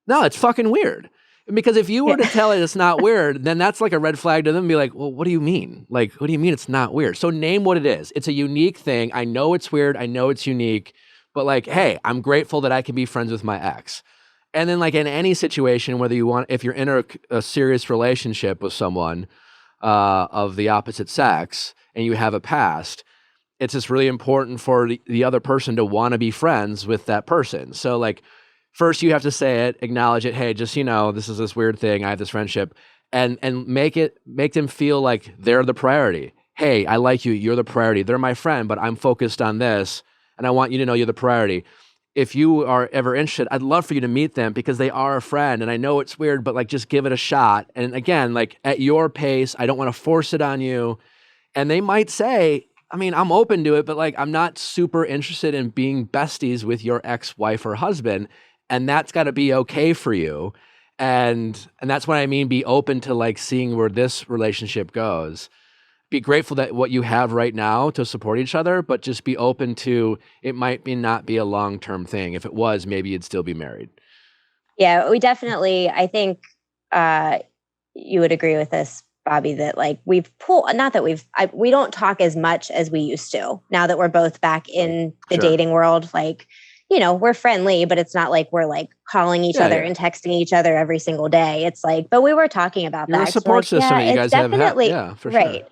No, it's fucking weird. Because if you were to tell it it's not weird, then that's like a red flag to them and be like, well, what do you mean? Like, what do you mean it's not weird? So name what it is. It's a unique thing. I know it's weird. I know it's unique. But like, hey, I'm grateful that I can be friends with my ex. And then like in any situation, if you're in a serious relationship with someone of the opposite sex and you have a past, it's just really important for the other person to want to be friends with that person. So like, first you have to say it, acknowledge it. Hey, just, you know, this is this weird thing. I have this friendship, and make them feel like they're the priority. Hey, I like you. You're the priority. They're my friend, but I'm focused on this. And I want you to know you're the priority. If you are ever interested, I'd love for you to meet them because they are a friend. And I know it's weird, but like, just give it a shot. And again, like, at your pace, I don't want to force it on you. And they might say, I mean, I'm open to it, but like, I'm not super interested in being besties with your ex-wife or husband. And that's got to be okay for you. And that's what I mean, be open to like seeing where this relationship goes. Be grateful that what you have right now to support each other, but just be open to, it might not be a long-term thing. If it was, maybe you'd still be married. Yeah, we definitely, I think you would agree with this, Bobby, that like we don't talk as much as we used to now that we're both back in the dating world. Like, you know, we're friendly, but it's not like we're like calling each other and texting each other every single day. It's like, but we were talking about You're that. a support system that you guys have. Yeah, for sure. Right.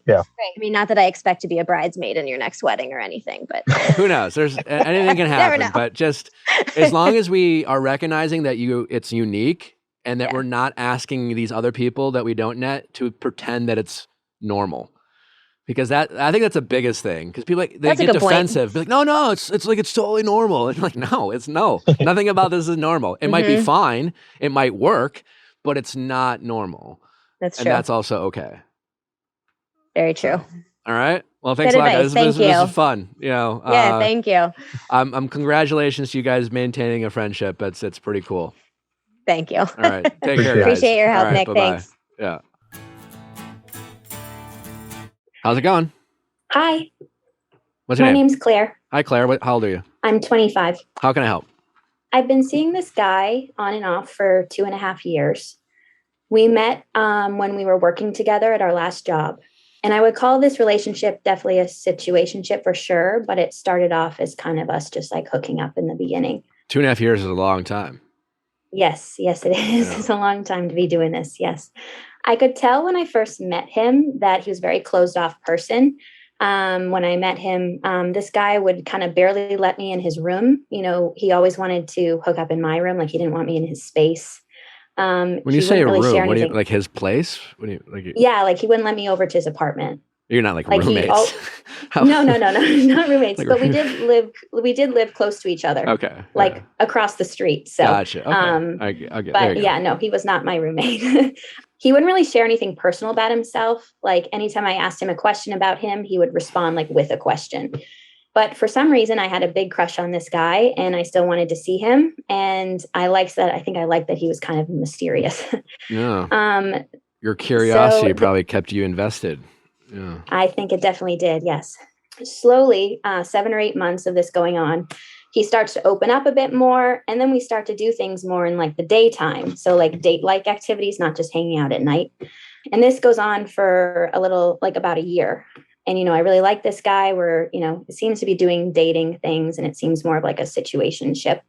Yeah. Right. I mean, not that I expect to be a bridesmaid in your next wedding or anything, but who knows? There's anything can happen. But just as long as we are recognizing that it's unique and that we're not asking these other people that we don't net to pretend that it's normal. Because I think that's the biggest thing. Because people they That's a get good point. defensive. Be like, no, it's like it's totally normal. And like, no, nothing about this is normal. It might be fine. It might work, but it's not normal. That's and true. that's also okay. Very true. So, all right. Well, thanks Good a lot, advice. guys. Thank you. This is fun. Yeah, thank you. I'm congratulations to you guys maintaining a friendship. It's pretty cool. Thank you. All right. Take care, guys. Appreciate your help, all right, Nick. bye-bye. Thanks. Yeah. How's it going? Hi. What's your My name? name's Claire. Hi, Claire. How old are you? I'm 25. How can I help? I've been seeing this guy on and off for 2.5 years. We met when we were working together at our last job. And I would call this relationship definitely a situationship for sure, but it started off as kind of us just like hooking up in the beginning. 2.5 years is a long time. Yes, it is. Yeah. It's a long time to be doing this. Yes. I could tell when I first met him that he was a very closed off person. When I met him, this guy would kind of barely let me in his room. He always wanted to hook up in my room. Like he didn't want me in his space. When you say a really room, what do you like his place? Yeah, like he wouldn't let me over to his apartment. You're not like roommates. No, not roommates. Like but we did live close to each other. Okay. Like across the street. So gotcha. Okay. I'll get but yeah, no, he was not my roommate. He wouldn't really share anything personal about himself. Like anytime I asked him a question about him, he would respond like with a question. But for some reason, I had a big crush on this guy and I still wanted to see him. And I liked that. I think I liked that he was kind of mysterious. Yeah. Your curiosity probably kept you invested. Yeah. I think it definitely did. Yes. Slowly, 7 or 8 months of this going on, he starts to open up a bit more. And then we start to do things more in like the daytime. So like date-like activities, not just hanging out at night. And this goes on for a little, like about a year. And, I really like this guy. We're, it seems to be doing dating things and it seems more of like a situationship.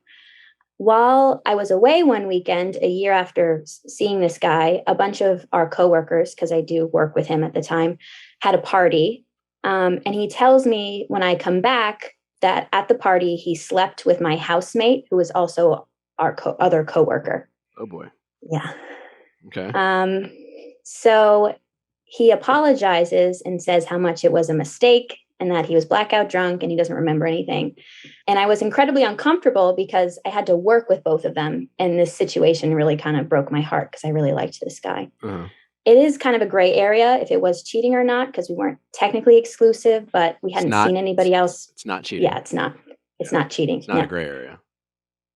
While I was away one weekend, a year after seeing this guy, a bunch of our coworkers, because I do work with him at the time, had a party. And he tells me when I come back that at the party, he slept with my housemate, who was also our other coworker. Oh, boy. Yeah. Okay. So he apologizes and says how much it was a mistake and that he was blackout drunk and he doesn't remember anything. And I was incredibly uncomfortable because I had to work with both of them. And this situation really kind of broke my heart because I really liked this guy. Uh-huh. It is kind of a gray area if it was cheating or not, because we weren't technically exclusive, but we hadn't seen anybody else. It's not cheating. Yeah, it's not. It's not cheating. It's not a gray area.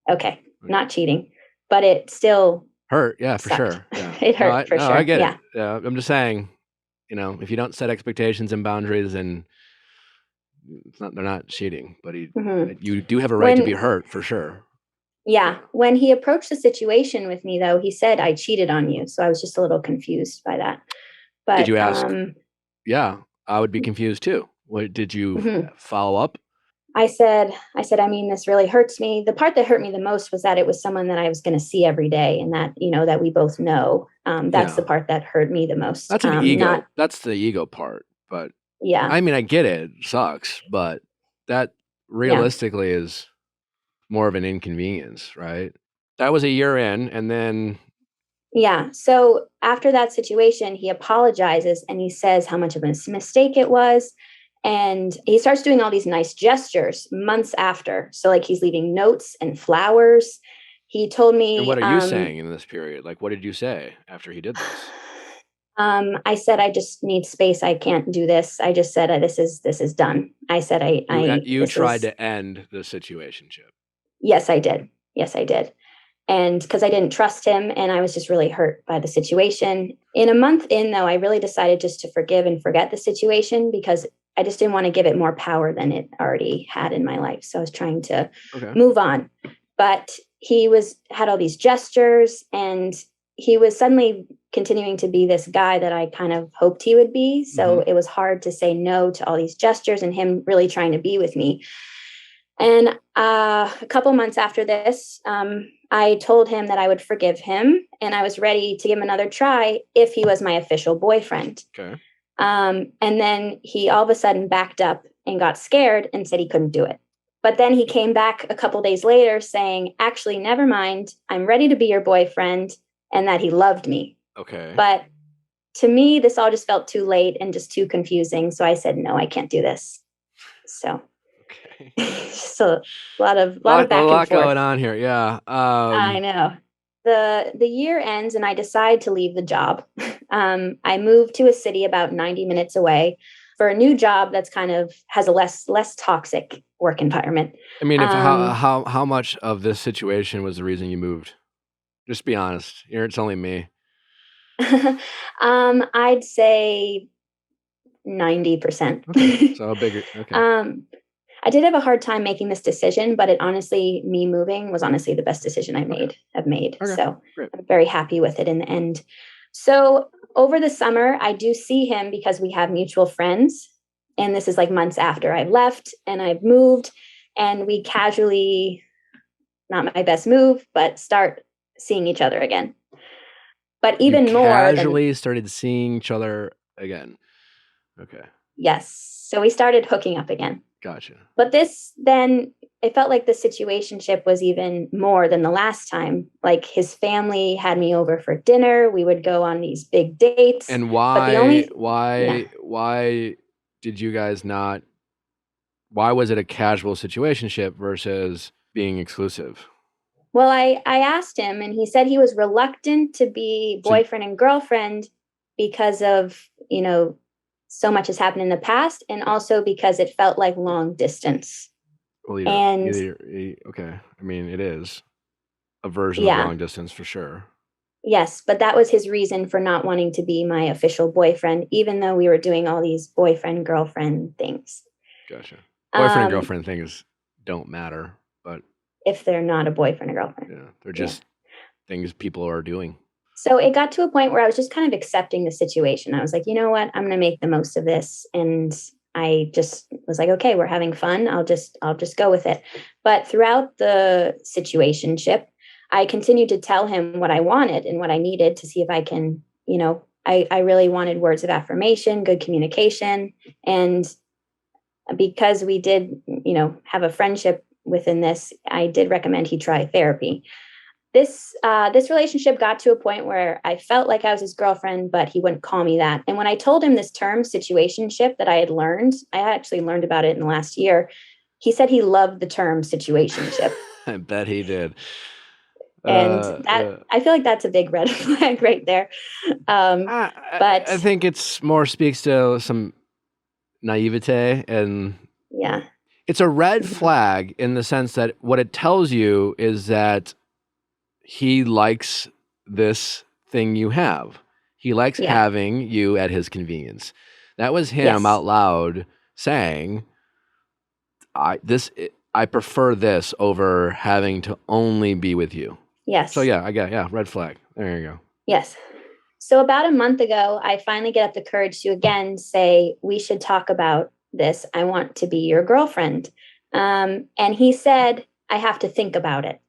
Okay. Not cheating, but it still hurt. Yeah, for sucked. sure. Yeah. It hurt for sure. I get yeah. it. Yeah. I'm just saying, if you don't set expectations and boundaries, then they're not cheating, but you do have a right to be hurt for sure. Yeah. When he approached the situation with me, though, he said, I cheated on you. So I was just a little confused by that. But did you ask? Yeah, I would be confused too. What did you follow up? I said, this really hurts me. The part that hurt me the most was that it was someone that I was going to see every day and that, that we both know. That's the part that hurt me the most. That's an ego. That's the ego part. But yeah, I mean, I get it. It sucks. But that realistically is more of an inconvenience, right? That was a year in, and then... Yeah. So after that situation, he apologizes and he says how much of a mistake it was. And he starts doing all these nice gestures months after. So like he's leaving notes and flowers. He told me... And what are you saying in this period? Like, what did you say after he did this? I said, I just need space. I can't do this. I just said, this is done. I said, You tried to end the situationship. Yes, I did. And because I didn't trust him and I was just really hurt by the situation. In a month in, though, I really decided just to forgive and forget the situation because I just didn't want to give it more power than it already had in my life. So I was trying to move on. But he had all these gestures and he was suddenly continuing to be this guy that I kind of hoped he would be. So it was hard to say no to all these gestures and him really trying to be with me. And a couple months after this, I told him that I would forgive him and I was ready to give him another try if he was my official boyfriend. Okay. And then he all of a sudden backed up and got scared and said he couldn't do it. But then he came back a couple days later saying, actually, never mind. I'm ready to be your boyfriend, and that he loved me. Okay. But to me, this all just felt too late and just too confusing. So I said, no, I can't do this. So Okay. just a lot of back and forth. A lot going on here. Yeah. I know. The year ends and I decide to leave the job. I moved to a city about 90 minutes away for a new job that's kind of has a less toxic work environment. I mean, how much of this situation was the reason you moved? Just be honest. It's only me. I'd say 90%. Okay. So bigger. Okay. I did have a hard time making this decision, but me moving was honestly the best decision I've made. Okay. So Great. I'm very happy with it in the end. So over the summer, I do see him because we have mutual friends. And this is like months after I've left and I've moved, and we casually, not my best move, but start seeing each other again. But even you more casually started seeing each other again. Okay. Yes. So we started hooking up again. Gotcha. But it felt like the situationship was even more than the last time. Like his family had me over for dinner. We would go on these big dates. And why did you guys not, why was it a casual situationship versus being exclusive? Well, I asked him and he said he was reluctant to be boyfriend and girlfriend because of, so much has happened in the past, and also because it felt like long distance. Well, okay. I mean, it is a version of long distance for sure. Yes, but that was his reason for not wanting to be my official boyfriend, even though we were doing all these boyfriend-girlfriend things. Gotcha. Boyfriend and girlfriend things don't matter, but if they're not a boyfriend or girlfriend. Yeah, they're just things people are doing. So it got to a point where I was just kind of accepting the situation. I was like, you know what? I'm going to make the most of this. And I just was like, okay, we're having fun. I'll just go with it. But throughout the situationship, I continued to tell him what I wanted and what I needed to see if I can, I really wanted words of affirmation, good communication. And because we did, have a friendship within this, I did recommend he try therapy. This relationship got to a point where I felt like I was his girlfriend, but he wouldn't call me that. And when I told him this term situationship that I had learned, I actually learned about it in the last year. He said he loved the term situationship. I bet he did. And I feel like that's a big red flag right there. But I think it's more speaks to some naivete, and it's a red flag in the sense that what it tells you is that he likes this thing you have. He likes having you at his convenience. That was him out loud saying, I prefer this over having to only be with you. Yes. So red flag. There you go. Yes. So about a month ago, I finally get up the courage to again say, we should talk about this. I want to be your girlfriend. And he said, I have to think about it.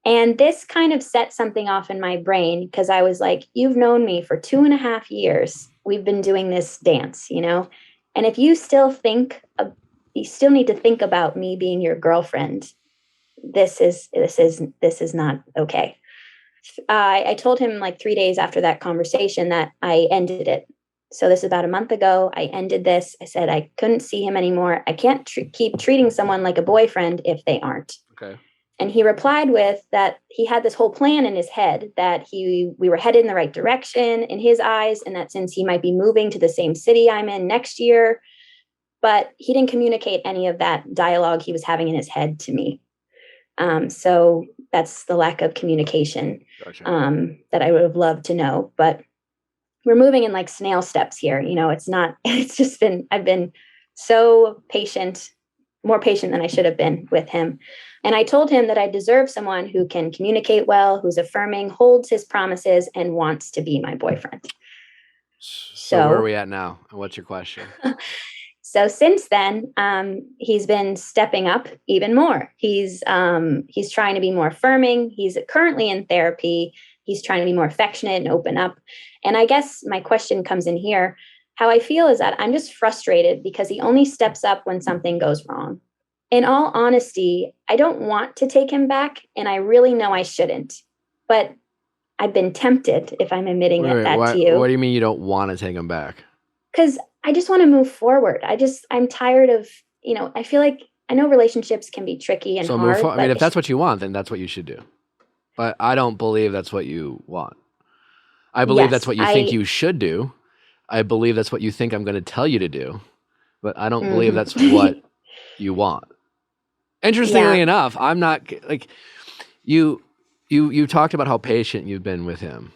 And this kind of set something off in my brain because I was like, you've known me for 2.5 years. We've been doing this dance, And if you still you still need to think about me being your girlfriend, this is not okay. I told him like 3 days after that conversation that I ended it. So this is about a month ago. I ended this. I said I couldn't see him anymore. I can't keep treating someone like a boyfriend if they aren't. Okay. And he replied with that he had this whole plan in his head that we were headed in the right direction in his eyes, and that since he might be moving to the same city I'm in next year, but he didn't communicate any of that dialogue he was having in his head to me. So that's the lack of communication. Gotcha. That I would have loved to know, but we're moving in like snail steps here. I've been so patient, more patient than I should have been with him. And I told him that I deserve someone who can communicate well, who's affirming, holds his promises, and wants to be my boyfriend. So where are we at now? And what's your question? So since then, he's been stepping up even more. He's trying to be more affirming. He's currently in therapy. He's trying to be more affectionate and open up. And I guess my question comes in here. How I feel is that I'm just frustrated because he only steps up when something goes wrong. In all honesty, I don't want to take him back, and I really know I shouldn't. But I've been tempted, if I'm admitting Wait, that to you. What do you mean you don't want to take him back? Because I just want to move forward. I'm tired of, I feel like, I know relationships can be tricky and hard. I mean, if that's what you want, then that's what you should do. But I don't believe that's what you want. I believe that's what you think you should do. I believe that's what you think I'm going to tell you to do. But I don't believe that's what you want. Interestingly enough, I'm not like you talked about how patient you've been with him.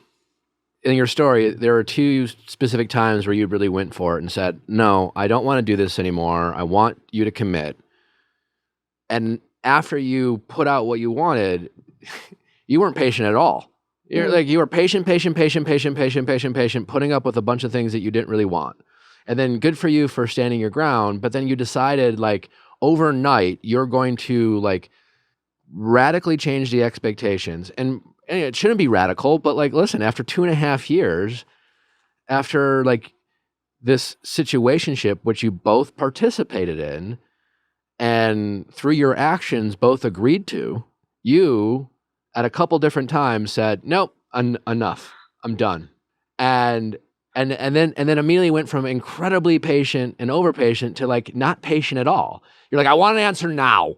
In your story, there are 2 specific times where you really went for it and said, no, I don't want to do this anymore. I want you to commit. And after you put out what you wanted, you weren't patient at all. You were patient, putting up with a bunch of things that you didn't really want. And then good for you for standing your ground. But then you decided like overnight, you're going to like radically change the expectations. And it shouldn't be radical, but like, listen, after 2.5 years, after like this situationship, which you both participated in, and through your actions both agreed to, you at a couple different times said, nope, enough, I'm done. And then immediately went from incredibly patient and overpatient to like not patient at all. You're like, I want an answer now.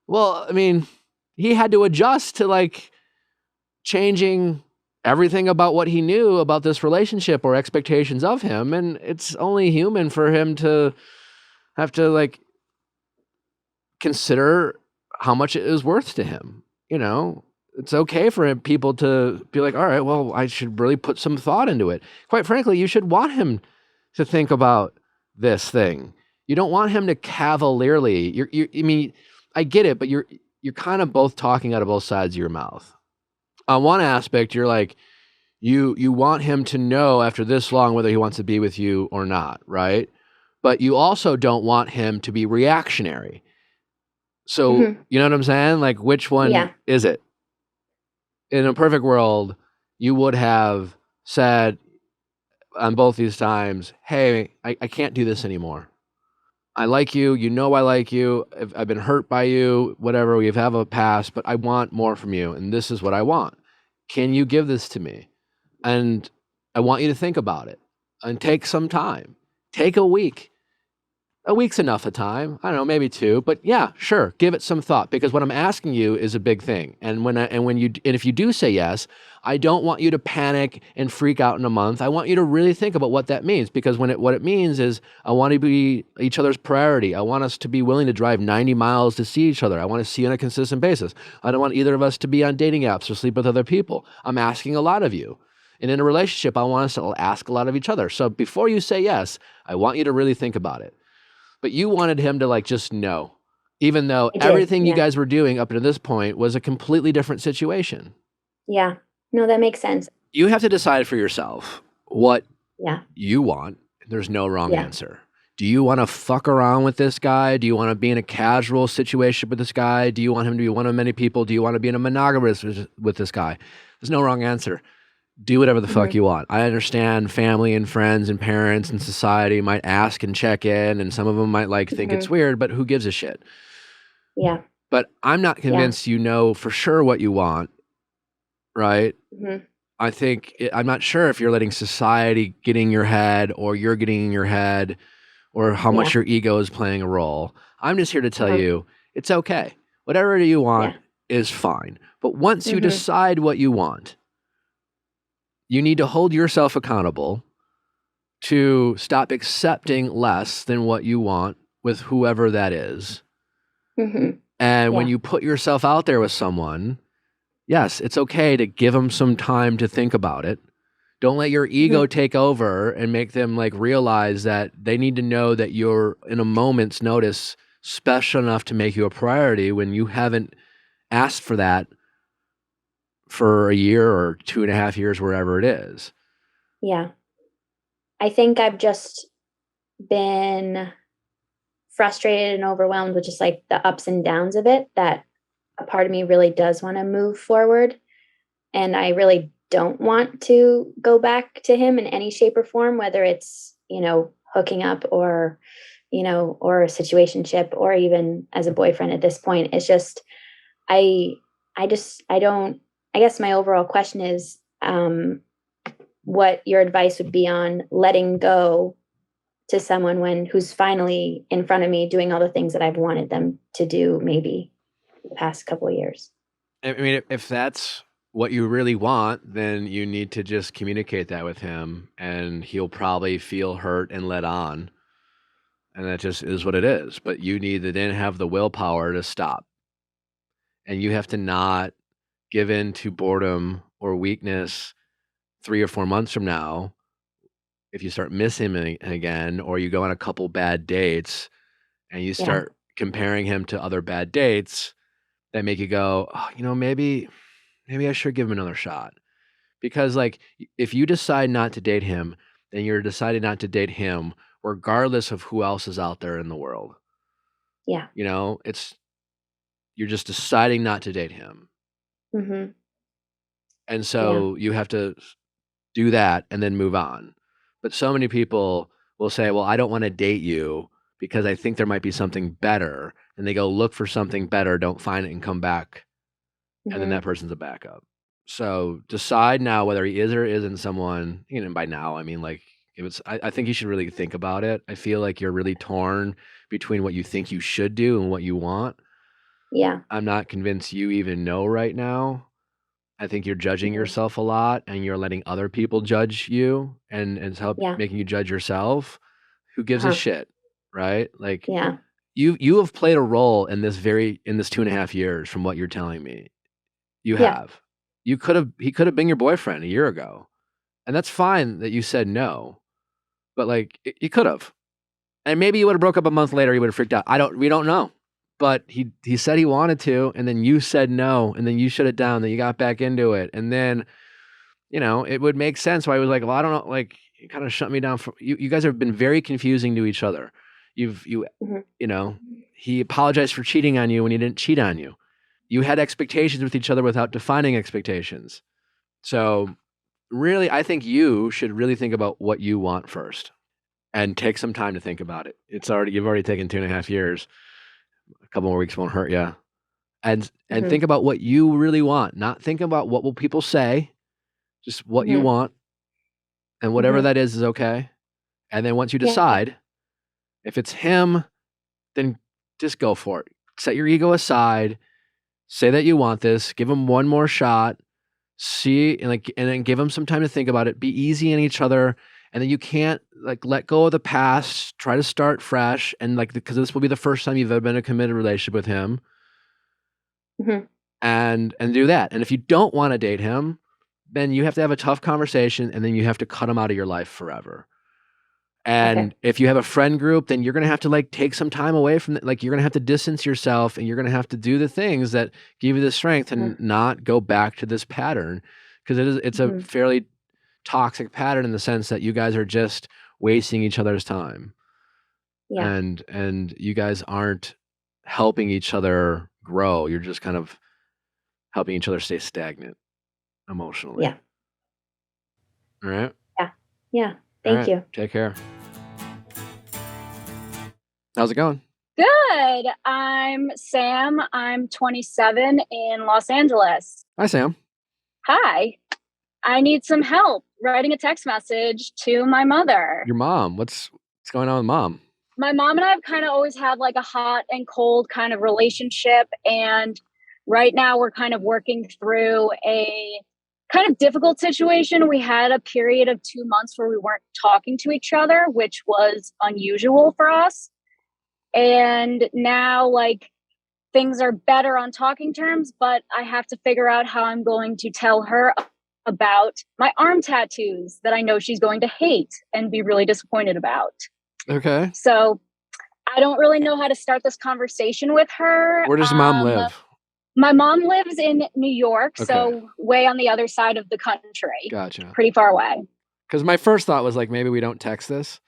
Well, I mean, he had to adjust to like changing everything about what he knew about this relationship or expectations of him. And it's only human for him to have to like consider how much it is worth to him. It's okay for people to be like, all right, well, I should really put some thought into it. Quite frankly, you should want him to think about this thing. You don't want him to cavalierly. I mean, I get it, but you're kind of both talking out of both sides of your mouth. On one aspect, you're like, you want him to know after this long whether he wants to be with you or not, right? But you also don't want him to be reactionary. So, you know what I'm saying? Like, which one is it? In a perfect world, you would have said on both these times, hey, I can't do this anymore. I like you. I like you. I've been hurt by you, whatever. We have a past, but I want more from you. And this is what I want. Can you give this to me? And I want you to think about it and take some time. Take a week. A week's enough of time. I don't know, maybe 2, but yeah, sure. Give it some thought, because what I'm asking you is a big thing. And if you do say yes, I don't want you to panic and freak out in a month. I want you to really think about what that means, because what it means is I want to be each other's priority. I want us to be willing to drive 90 miles to see each other. I want to see you on a consistent basis. I don't want either of us to be on dating apps or sleep with other people. I'm asking a lot of you. And in a relationship, I want us to ask a lot of each other. So before you say yes, I want you to really think about it. But you wanted him to like just know, even though everything you guys were doing up to this point was a completely different situation. Yeah. No, that makes sense. You have to decide for yourself what you want. There's no wrong answer. Do you want to fuck around with this guy? Do you want to be in a casual situation with this guy? Do you want him to be one of many people? Do you want to be in a monogamous with this guy? There's no wrong answer. Do whatever the fuck you want. I understand family and friends and parents and society might ask and check in, and some of them might like think it's weird, but who gives a shit? Yeah. But I'm not convinced you know for sure what you want, right? I think I'm not sure if you're letting society get in your head, or you're getting in your head, or how much your ego is playing a role. I'm just here to tell you it's okay. Whatever you want is fine. But once you decide what you want, you need to hold yourself accountable to stop accepting less than what you want with whoever that is. And when you put yourself out there with someone, yes, it's okay to give them some time to think about it. Don't let your ego take over and make them like realize that they need to know that you're in a moment's notice special enough to make you a priority when you haven't asked for that for a year or 2.5 years, wherever it is. Yeah. I think I've just been frustrated and overwhelmed with just like the ups and downs of it, that a part of me really does want to move forward. And I really don't want to go back to him in any shape or form, whether it's, hooking up or, or a situationship, or even as a boyfriend at this point. It's just, I I guess my overall question is what your advice would be on letting go to someone who's finally in front of me doing all the things that I've wanted them to do maybe the past couple of years. I mean, if that's what you really want, then you need to just communicate that with him, and he'll probably feel hurt and let on. And that just is what it is. But you need to then have the willpower to stop. And you have to not give in to boredom or weakness 3 or 4 months from now. If you start missing him again, or you go on a couple bad dates and you start comparing him to other bad dates that make you go, oh, maybe I should give him another shot. Because like, if you decide not to date him, then you're deciding not to date him regardless of who else is out there in the world. Yeah. You're just deciding not to date him. Mm-hmm. And so you have to do that and then move on. But so many people will say, well, I don't want to date you because I think there might be something better. And they go look for something better, don't find it, and come back. And then that person's a backup. So decide now whether he is or isn't someone, and by now, I mean, like, I think you should really think about it. I feel like you're really torn between what you think you should do and what you want. Yeah. I'm not convinced you even know right now. I think you're judging yourself a lot, and you're letting other people judge you and making you judge yourself. Who gives a shit, right? Like, you have played a role in this 2.5 years from what you're telling me. You have. He could have been your boyfriend a year ago. And that's fine that you said no. But like, he could have. And maybe you would have broke up a month later, he would have freaked out. We don't know. But he said he wanted to, and then you said no, and then you shut it down, then you got back into it. And then, it would make sense why he was like, well, I don't know, like, you kind of shut me down. You guys have been very confusing to each other. He apologized for cheating on you when he didn't cheat on you. You had expectations with each other without defining expectations. So really, I think you should really think about what you want first and take some time to think about it. You've already taken 2.5 years. A couple more weeks won't hurt you. And think about what you really want. Not think about what will people say, just what you want. And whatever that is okay. And then once you decide, if it's him, then just go for it. Set your ego aside. Say that you want this. Give him one more shot. See, and then give him some time to think about it. Be easy on each other. And then you can't let go of the past. Try to start fresh. And because this will be the first time you've ever been in a committed relationship with him. And do that. And if you don't want to date him, then you have to have a tough conversation, and then you have to cut him out of your life forever. And if you have a friend group, then you're going to have to take some time away from it. You're going to have to distance yourself, and you're going to have to do the things that give you the strength and not go back to this pattern, because it's a fairly toxic pattern in the sense that you guys are just wasting each other's time. Yeah. And you guys aren't helping each other grow. You're just kind of helping each other stay stagnant emotionally. Yeah. All right? Yeah. Thank you. Take care. How's it going? Good. I'm Sam. I'm 27 in Los Angeles. Hi, Sam. Hi. I need some help writing a text message to my mother. Your mom. What's going on with mom? My mom and I have kind of always had a hot and cold kind of relationship. And right now we're kind of working through a kind of difficult situation. We had a period of 2 months where we weren't talking to each other, which was unusual for us. And now things are better on talking terms, but I have to figure out how I'm going to tell her about my arm tattoos that I know she's going to hate and be really disappointed about. Okay. So I don't really know how to start this conversation with her. Where does mom live? My mom lives in New York, so way on the other side of the country. Gotcha. Pretty far away. Because my first thought was maybe we don't text this,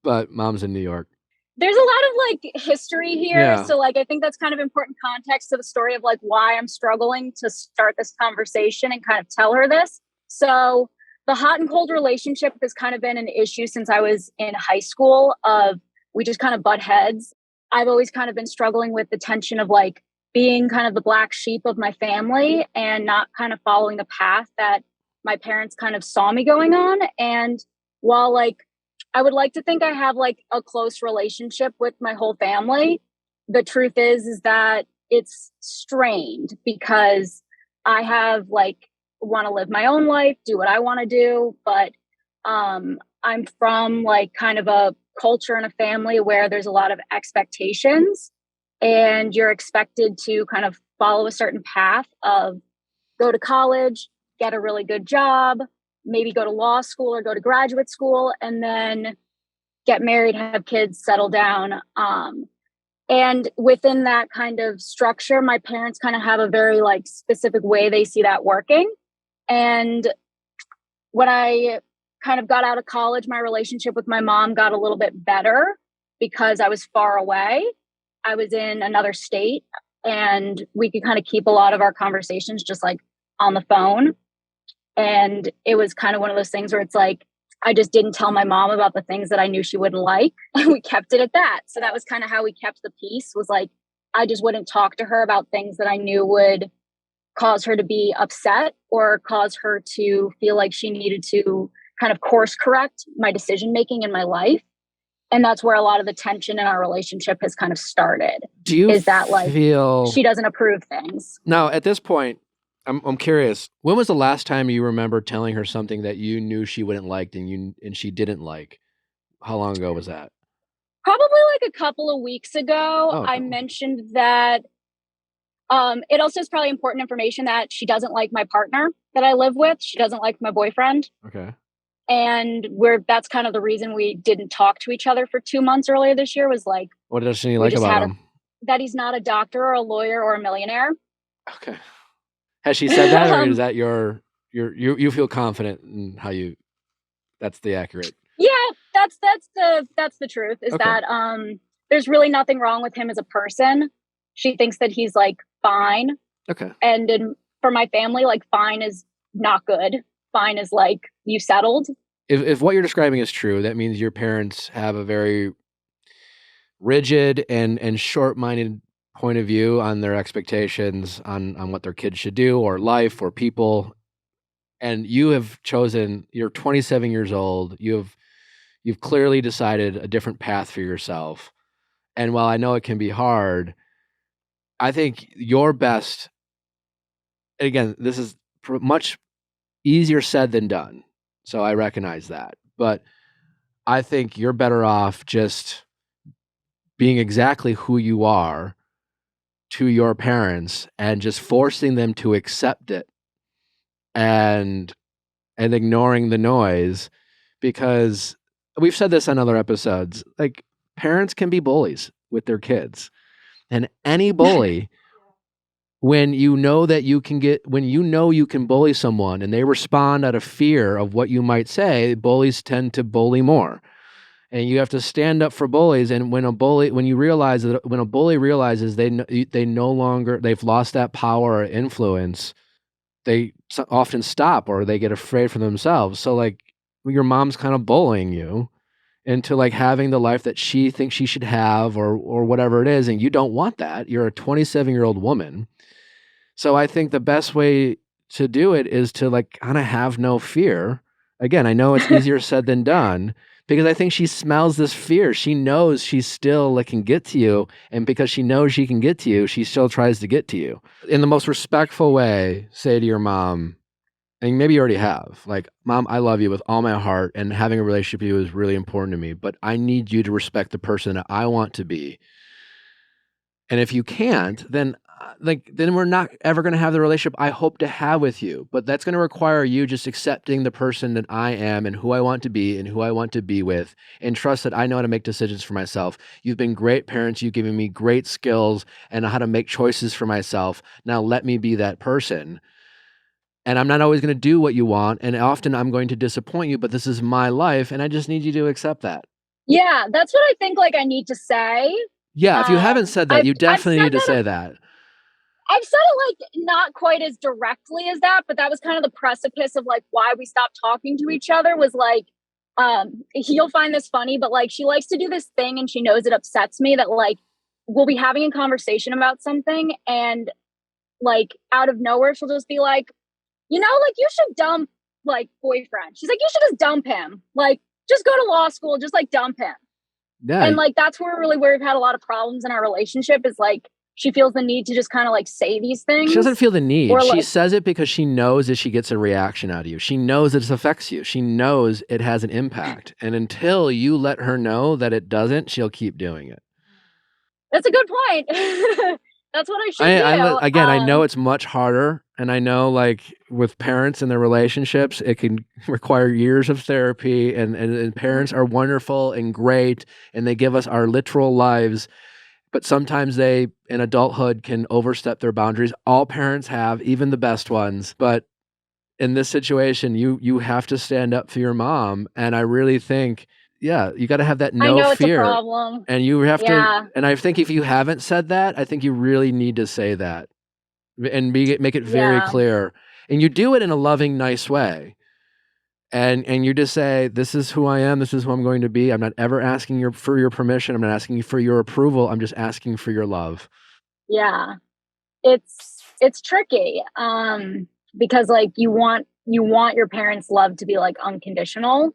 but mom's in New York. There's a lot of history here. Yeah. So I think that's kind of important context to the story of why I'm struggling to start this conversation and kind of tell her this. So the hot and cold relationship has kind of been an issue since I was in high school. We just kind of butt heads. I've always kind of been struggling with the tension of being kind of the black sheep of my family and not kind of following the path that my parents kind of saw me going on. And while like I would like to think I have like a close relationship with my whole family, the truth is that it's strained because I have like want to live my own life, do what I want to do, but I'm from like kind of a culture and a family where there's a lot of expectations and you're expected to kind of follow a certain path of go to college, get a really good job, maybe go to law school or go to graduate school, and then get married, have kids, settle down. And within that kind of structure, my parents kind of have a very like specific way they see that working. And when I kind of got out of college, my relationship with my mom got a little bit better because I was far away. I was in another state and we could kind of keep a lot of our conversations just like on the phone. And it was kind of one of those things where it's like, I just didn't tell my mom about the things that I knew she wouldn't like. And we kept it at that. So that was kind of how we kept the peace, was like, I just wouldn't talk to her about things that I knew would cause her to be upset or cause her to feel like she needed to kind of course correct my decision making in my life. And that's where a lot of the tension in our relationship has kind of started. Do you is that like feel she doesn't approve things? Now, at this point, I'm curious. When was the last time you remember telling her something that you knew she wouldn't like and she didn't like? How long ago was that? Probably like a couple of weeks ago. Oh, I mentioned that it also is probably important information that she doesn't like my partner that I live with. She doesn't like my boyfriend. Okay. And that's kind of the reason we didn't talk to each other for 2 months earlier this year, was like, what does she like about him? That he's not a doctor or a lawyer or a millionaire. Okay. Has she said that, or is that you feel confident in how that's the accurate? Yeah, that's the truth, is that there's really nothing wrong with him as a person. She thinks that he's like fine. Okay. And for my family, like fine is not good. Fine is like you settled. If what you're describing is true, that means your parents have a very rigid and short-minded point of view on their expectations on what their kids should do or life or people. And you have chosen, you're 27 years old. You've clearly decided a different path for yourself. And while I know it can be hard, I think your best, again, this is much easier said than done. So I recognize that. But I think you're better off just being exactly who you are to your parents and just forcing them to accept it and ignoring the noise, because we've said this on other episodes, like parents can be bullies with their kids, and any bully when you know you can bully someone and they respond out of fear of what you might say, bullies tend to bully more. And you have to stand up for bullies. And when a bully realizes they've lost that power or influence, they often stop or they get afraid for themselves. So like your mom's kind of bullying you into like having the life that she thinks she should have or whatever it is. And you don't want that. You're a 27-year-old woman. So I think the best way to do it is to like kind of have no fear. Again, I know it's easier said than done, because I think she smells this fear. She knows she still like can get to you. And because she knows she can get to you, she still tries to get to you. In the most respectful way, say to your mom, and maybe you already have, like, Mom, I love you with all my heart, and having a relationship with you is really important to me, but I need you to respect the person that I want to be. And if you can't, then we're not ever going to have the relationship I hope to have with you. But that's going to require you just accepting the person that I am and who I want to be and who I want to be with, and trust that I know how to make decisions for myself. You've been great parents. You've given me great skills and how to make choices for myself. Now let me be that person. And I'm not always going to do what you want. And often I'm going to disappoint you, but this is my life. And I just need you to accept that. Yeah, that's what I think like I need to say. Yeah, if you haven't said that, you definitely need to say that. I've said it like not quite as directly as that, but that was kind of the precipice of like why we stopped talking to each other, was like, you'll find this funny, but like she likes to do this thing and she knows it upsets me that like we'll be having a conversation about something, and like out of nowhere, she'll just be like, you know, like, you should dump like boyfriend. She's like, you should just dump him. Like, just go to law school, just like dump him. Yeah. And like, that's where we've had a lot of problems in our relationship, is like, she feels the need to just kind of like say these things. She doesn't feel the need. Or, She like, says it because she knows that she gets a reaction out of you. She knows that it affects you. She knows it has an impact. And until you let her know that it doesn't, she'll keep doing it. that's a good point. That's what I should do. Again, I know it's much harder. And I know, like, with parents and their relationships, it can require years of therapy. And parents are wonderful and great. And they give us our literal lives. But sometimes they, in adulthood, can overstep their boundaries. All parents have, even the best ones. But in this situation, you have to stand up for your mom. And I really think, yeah, you got to have that I know fear. it's a problem. And you have to, and I think if you haven't said that, I think you really need to say that and make it very clear. And you do it in a loving, nice way. And you just say, this is who I am. This is who I'm going to be. I'm not ever asking for your permission. I'm not asking you for your approval. I'm just asking for your love. Yeah, it's tricky because like you want your parents' love to be like unconditional.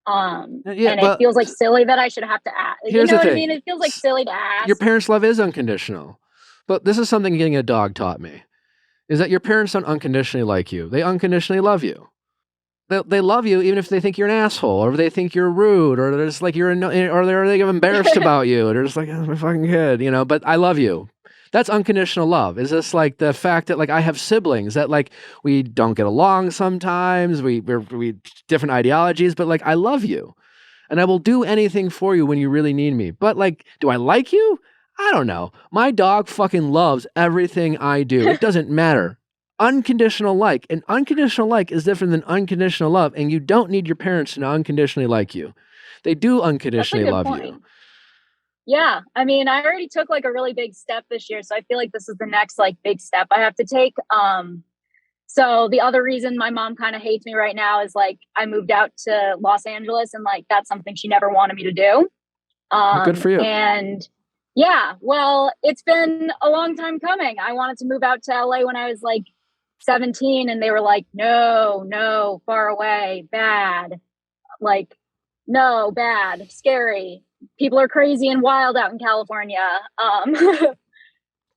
And it feels like silly that I should have to ask. You know what I mean? It feels like silly to ask. Your parents' love is unconditional. But this is something getting a dog taught me, is that your parents don't unconditionally like you. They unconditionally love you. They love you even if they think you're an asshole, or they think you're rude, or they're just like or they get embarrassed about you. They're just like, oh, my fucking kid, you know. But I love you. That's unconditional love. Is this like the fact that like I have siblings that like we don't get along sometimes, we different ideologies, but like I love you, and I will do anything for you when you really need me. But like, do I like you? I don't know. My dog fucking loves everything I do. It doesn't matter. Unconditional like. And unconditional like is different than unconditional love. And you don't need your parents to unconditionally like you. They do unconditionally love you. Yeah. I mean, I already took like a really big step this year. So I feel like this is the next like big step I have to take. So the other reason my mom kind of hates me right now is like I moved out to Los Angeles, and like that's something she never wanted me to do. Well, good for you. And yeah, well, it's been a long time coming. I wanted to move out to LA when I was like 17, and they were like, no, far away, bad. Like, no, bad, scary. People are crazy and wild out in California.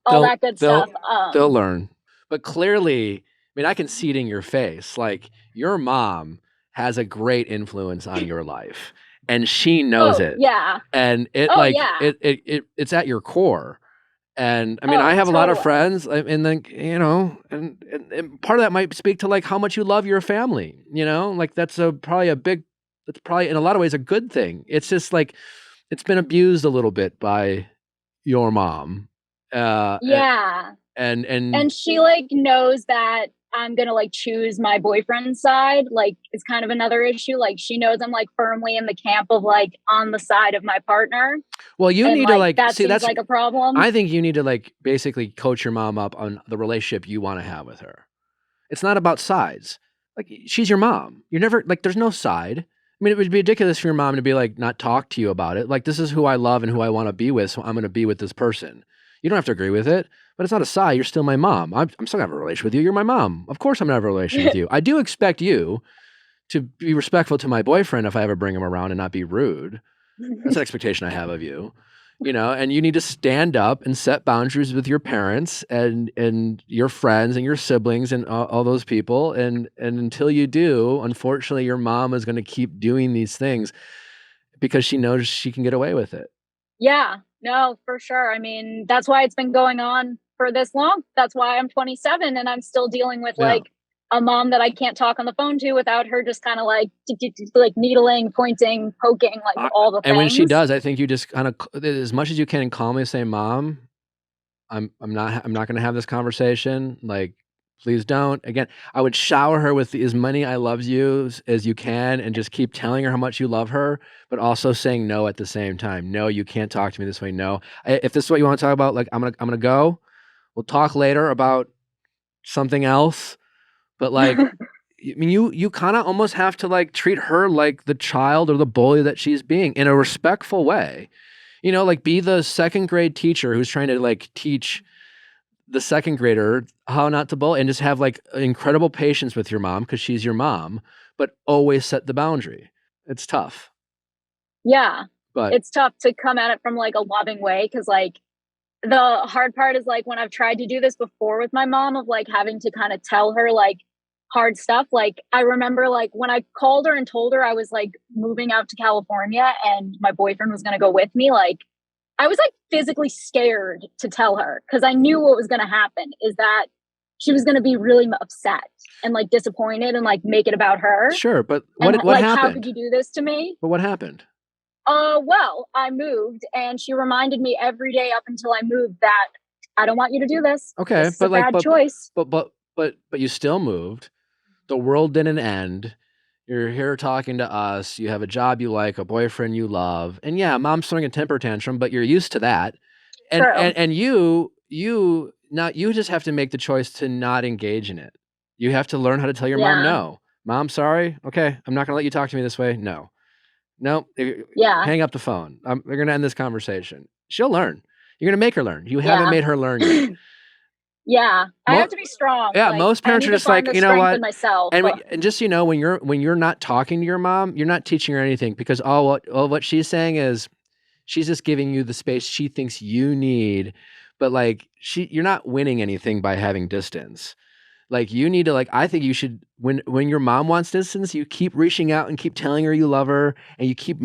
All that good stuff. They'll learn. But clearly, I mean, I can see it in your face. Like, your mom has a great influence on your life, and she knows it. Yeah. And it's at your core. And I mean, I have a lot of friends, and then, you know, and part of that might speak to like how much you love your family, you know, like that's probably in a lot of ways a good thing. It's just like, it's been abused a little bit by your mom. And she like knows that I'm going to like choose my boyfriend's side. Like, it's kind of another issue. Like, she knows I'm like firmly in the camp of like on the side of my partner. Well, you need to like, that seems like a problem. I think you need to like basically coach your mom up on the relationship you want to have with her. It's not about sides. Like, she's your mom. You're never like, there's no side. I mean, it would be ridiculous for your mom to be like, not talk to you about it. Like, this is who I love and who I want to be with. So I'm going to be with this person. You don't have to agree with it, but it's not a side. You're still my mom. I'm still going to have a relation with you. You're my mom. Of course I'm going to have a relation with you. I do expect you to be respectful to my boyfriend if I ever bring him around and not be rude. That's an expectation I have of you. You know, and you need to stand up and set boundaries with your parents and your friends and your siblings and all those people. And until you do, unfortunately, your mom is going to keep doing these things because she knows she can get away with it. Yeah, no, for sure. I mean, that's why it's been going on for this long. That's why I'm 27 and I'm still dealing with like a mom that I can't talk on the phone to without her just kind of like needling, pointing, poking, like all the things. And when she does, I think you just kind of, as much as you can, calmly say, "Mom, I'm not going to have this conversation. Like, please don't." Again, I would shower her with as many "I love yous" as you can, and just keep telling her how much you love her, but also saying no at the same time. No, you can't talk to me this way. No, if this is what you want to talk about, like, I'm gonna go. We'll talk later about something else. But like, I mean, you kind of almost have to like treat her like the child or the bully that she's being in a respectful way. You know, like be the second grade teacher who's trying to like teach the second grader how not to bully, and just have like incredible patience with your mom because she's your mom, but always set the boundary. It's tough. Yeah. But it's tough to come at it from like a loving way, because like the hard part is like when I've tried to do this before with my mom, of like having to kind of tell her like hard stuff. Like I remember like when I called her and told her I was like moving out to California and my boyfriend was going to go with me, like I was like physically scared to tell her, because I knew what was going to happen is that she was going to be really upset and like disappointed and like make it about her. Sure, but what like, happened? How could you do this to me? But what happened? Well, I moved and she reminded me every day up until I moved that I don't want you to do this. Okay, this but is a like bad choice. But you still moved. The world didn't end. You're here talking to us. You have a job you like, a boyfriend you love. And yeah, mom's throwing a temper tantrum, but you're used to that. And True. and you just have to make the choice to not engage in it. You have to learn how to tell your mom no. Mom, sorry. Okay, I'm not going to let you talk to me this way. No. Hang up the phone. We're going to end this conversation. She'll learn. You're going to make her learn. You haven't made her learn yet. Yeah, I have to be strong. Yeah, like, most parents are just like, you know what? Myself, and just when you're not talking to your mom, you're not teaching her anything, because what she's saying is she's just giving you the space she thinks you need, but like you're not winning anything by having distance. Like you need to I think you should, when your mom wants distance, you keep reaching out and keep telling her you love her, and you keep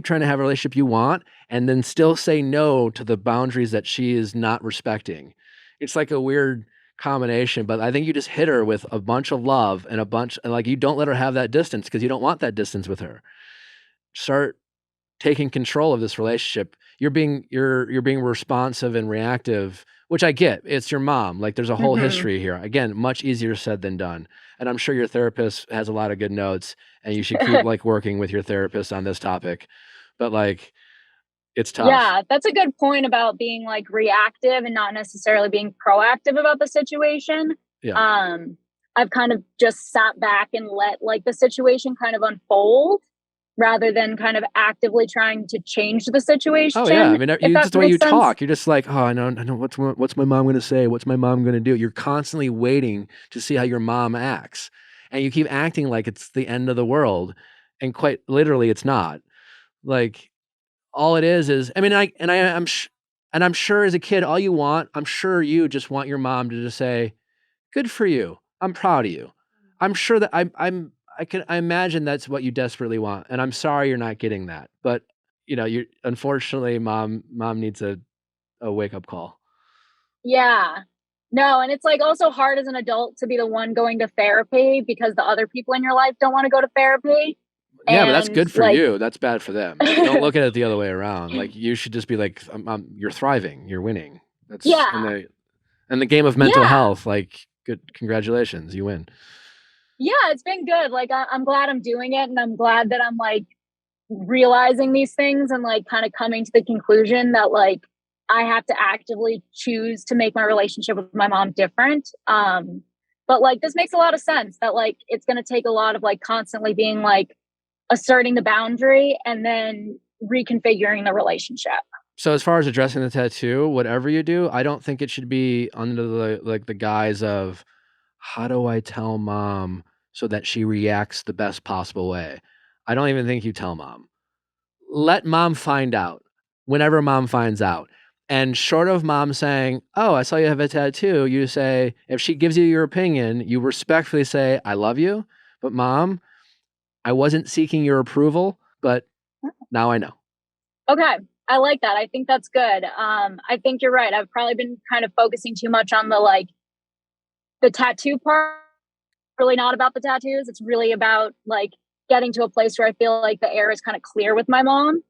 trying to have a relationship you want, and then still say no to the boundaries that she is not respecting. It's like a weird combination, but I think you just hit her with a bunch of love and like you don't let her have that distance because you don't want that distance with her. Start taking control of this relationship. You're being responsive and reactive, which I get. It's your mom. Like there's a whole history here. Again, much easier said than done. And I'm sure your therapist has a lot of good notes, and you should keep like working with your therapist on this topic. But like, it's tough. Yeah, that's a good point about being like reactive and not necessarily being proactive about the situation. Yeah. I've kind of just sat back and let like the situation kind of unfold, rather than kind of actively trying to change the situation. Oh yeah, I mean, just the way you talk, you're just like, oh, I know, what's my mom going to say? What's my mom going to do? You're constantly waiting to see how your mom acts, and you keep acting like it's the end of the world, and quite literally, it's not. Like, all it is, I mean, I'm sure as a kid, all you want, I'm sure you just want your mom to just say, "Good for you. I'm proud of you." I'm sure that I imagine that's what you desperately want, and I'm sorry you're not getting that. But unfortunately, mom needs a wake up call. Yeah, no, and it's like also hard as an adult to be the one going to therapy because the other people in your life don't want to go to therapy. Yeah, but that's good for you. That's bad for them. Don't look at it the other way around. Like you should just be like, you're thriving, you're winning. That's in the game of mental health. Like, good, congratulations, you win. Yeah, it's been good. Like I'm glad I'm doing it, and I'm glad that I'm like realizing these things and like kind of coming to the conclusion that like I have to actively choose to make my relationship with my mom different. But like this makes a lot of sense that like it's going to take a lot of like constantly being like asserting the boundary and then reconfiguring the relationship. So as far as addressing the tattoo, whatever you do, I don't think it should be under the guise of, how do I tell mom so that she reacts the best possible way? I don't even think you tell mom. Let mom find out whenever mom finds out. And short of mom saying, "Oh, I saw you have a tattoo," you say, if she gives you your opinion, you respectfully say, "I love you, but mom, I wasn't seeking your approval, but now I know." Okay. I like that. I think that's good. I think you're right. I've probably been kind of focusing too much on the tattoo part. Really not about the tattoos. It's really about like getting to a place where I feel like the air is kind of clear with my mom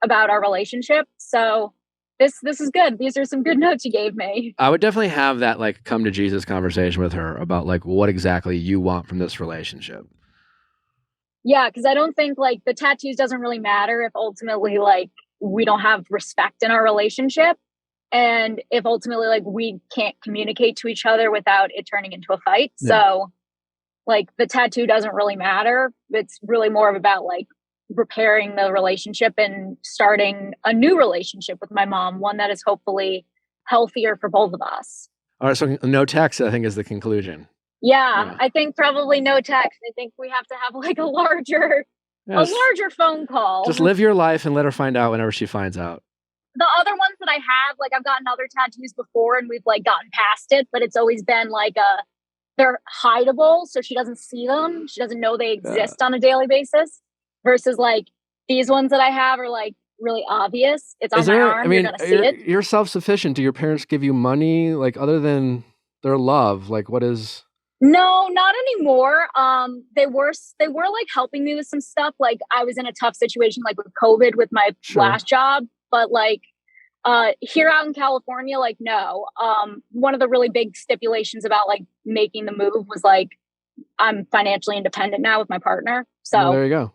about our relationship. So this is good. These are some good notes you gave me. I would definitely have that like come to Jesus conversation with her about like what exactly you want from this relationship. Yeah, because I don't think like the tattoos doesn't really matter if ultimately like we don't have respect in our relationship, and if ultimately like we can't communicate to each other without it turning into a fight. Yeah. So like the tattoo doesn't really matter. It's really more of about like repairing the relationship and starting a new relationship with my mom, one that is hopefully healthier for both of us. All right, so no text, I think, is the conclusion. Yeah, I think probably no text. I think we have to have like a larger phone call. Just live your life and let her find out whenever she finds out. The other ones that I have, like I've gotten other tattoos before and we've like gotten past it, but it's always been like they're hideable, so she doesn't see them. She doesn't know they exist on a daily basis. Versus like these ones that I have are like really obvious. It's on my arm. You're gonna see it. You're self-sufficient. Do your parents give you money, like other than their love? Like what is? No, not anymore. They were like helping me with some stuff. Like I was in a tough situation, like with COVID with my last job. But like here out in California, like no. One of the really big stipulations about like making the move was like I'm financially independent now with my partner. So well, there you go.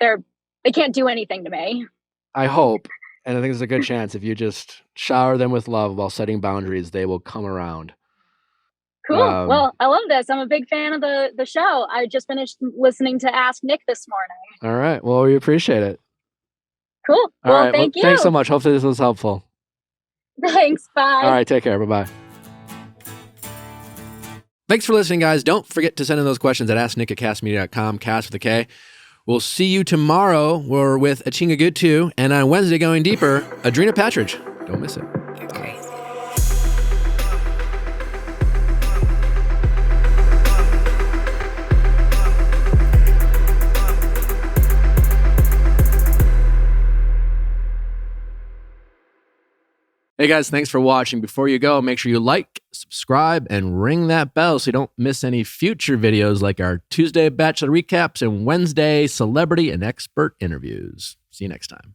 They can't do anything to me. I hope, and I think there's a good chance if you just shower them with love while setting boundaries, they will come around. Cool. Well, I love this. I'm a big fan of the show. I just finished listening to Ask Nick this morning. All right. Well, we appreciate it. Cool. All right. Thank you. Thanks so much. Hopefully this was helpful. Thanks. Bye. All right. Take care. Bye-bye. Thanks for listening, guys. Don't forget to send in those questions at asknick@castmedia.com, cast with a K. We'll see you tomorrow. We're with Achinga Good 2, and on Wednesday, going deeper, Adrena Patridge. Don't miss it. Bye. Hey guys, thanks for watching. Before you go, make sure you like, subscribe, and ring that bell so you don't miss any future videos like our Tuesday Bachelor recaps and Wednesday celebrity and expert interviews. See you next time.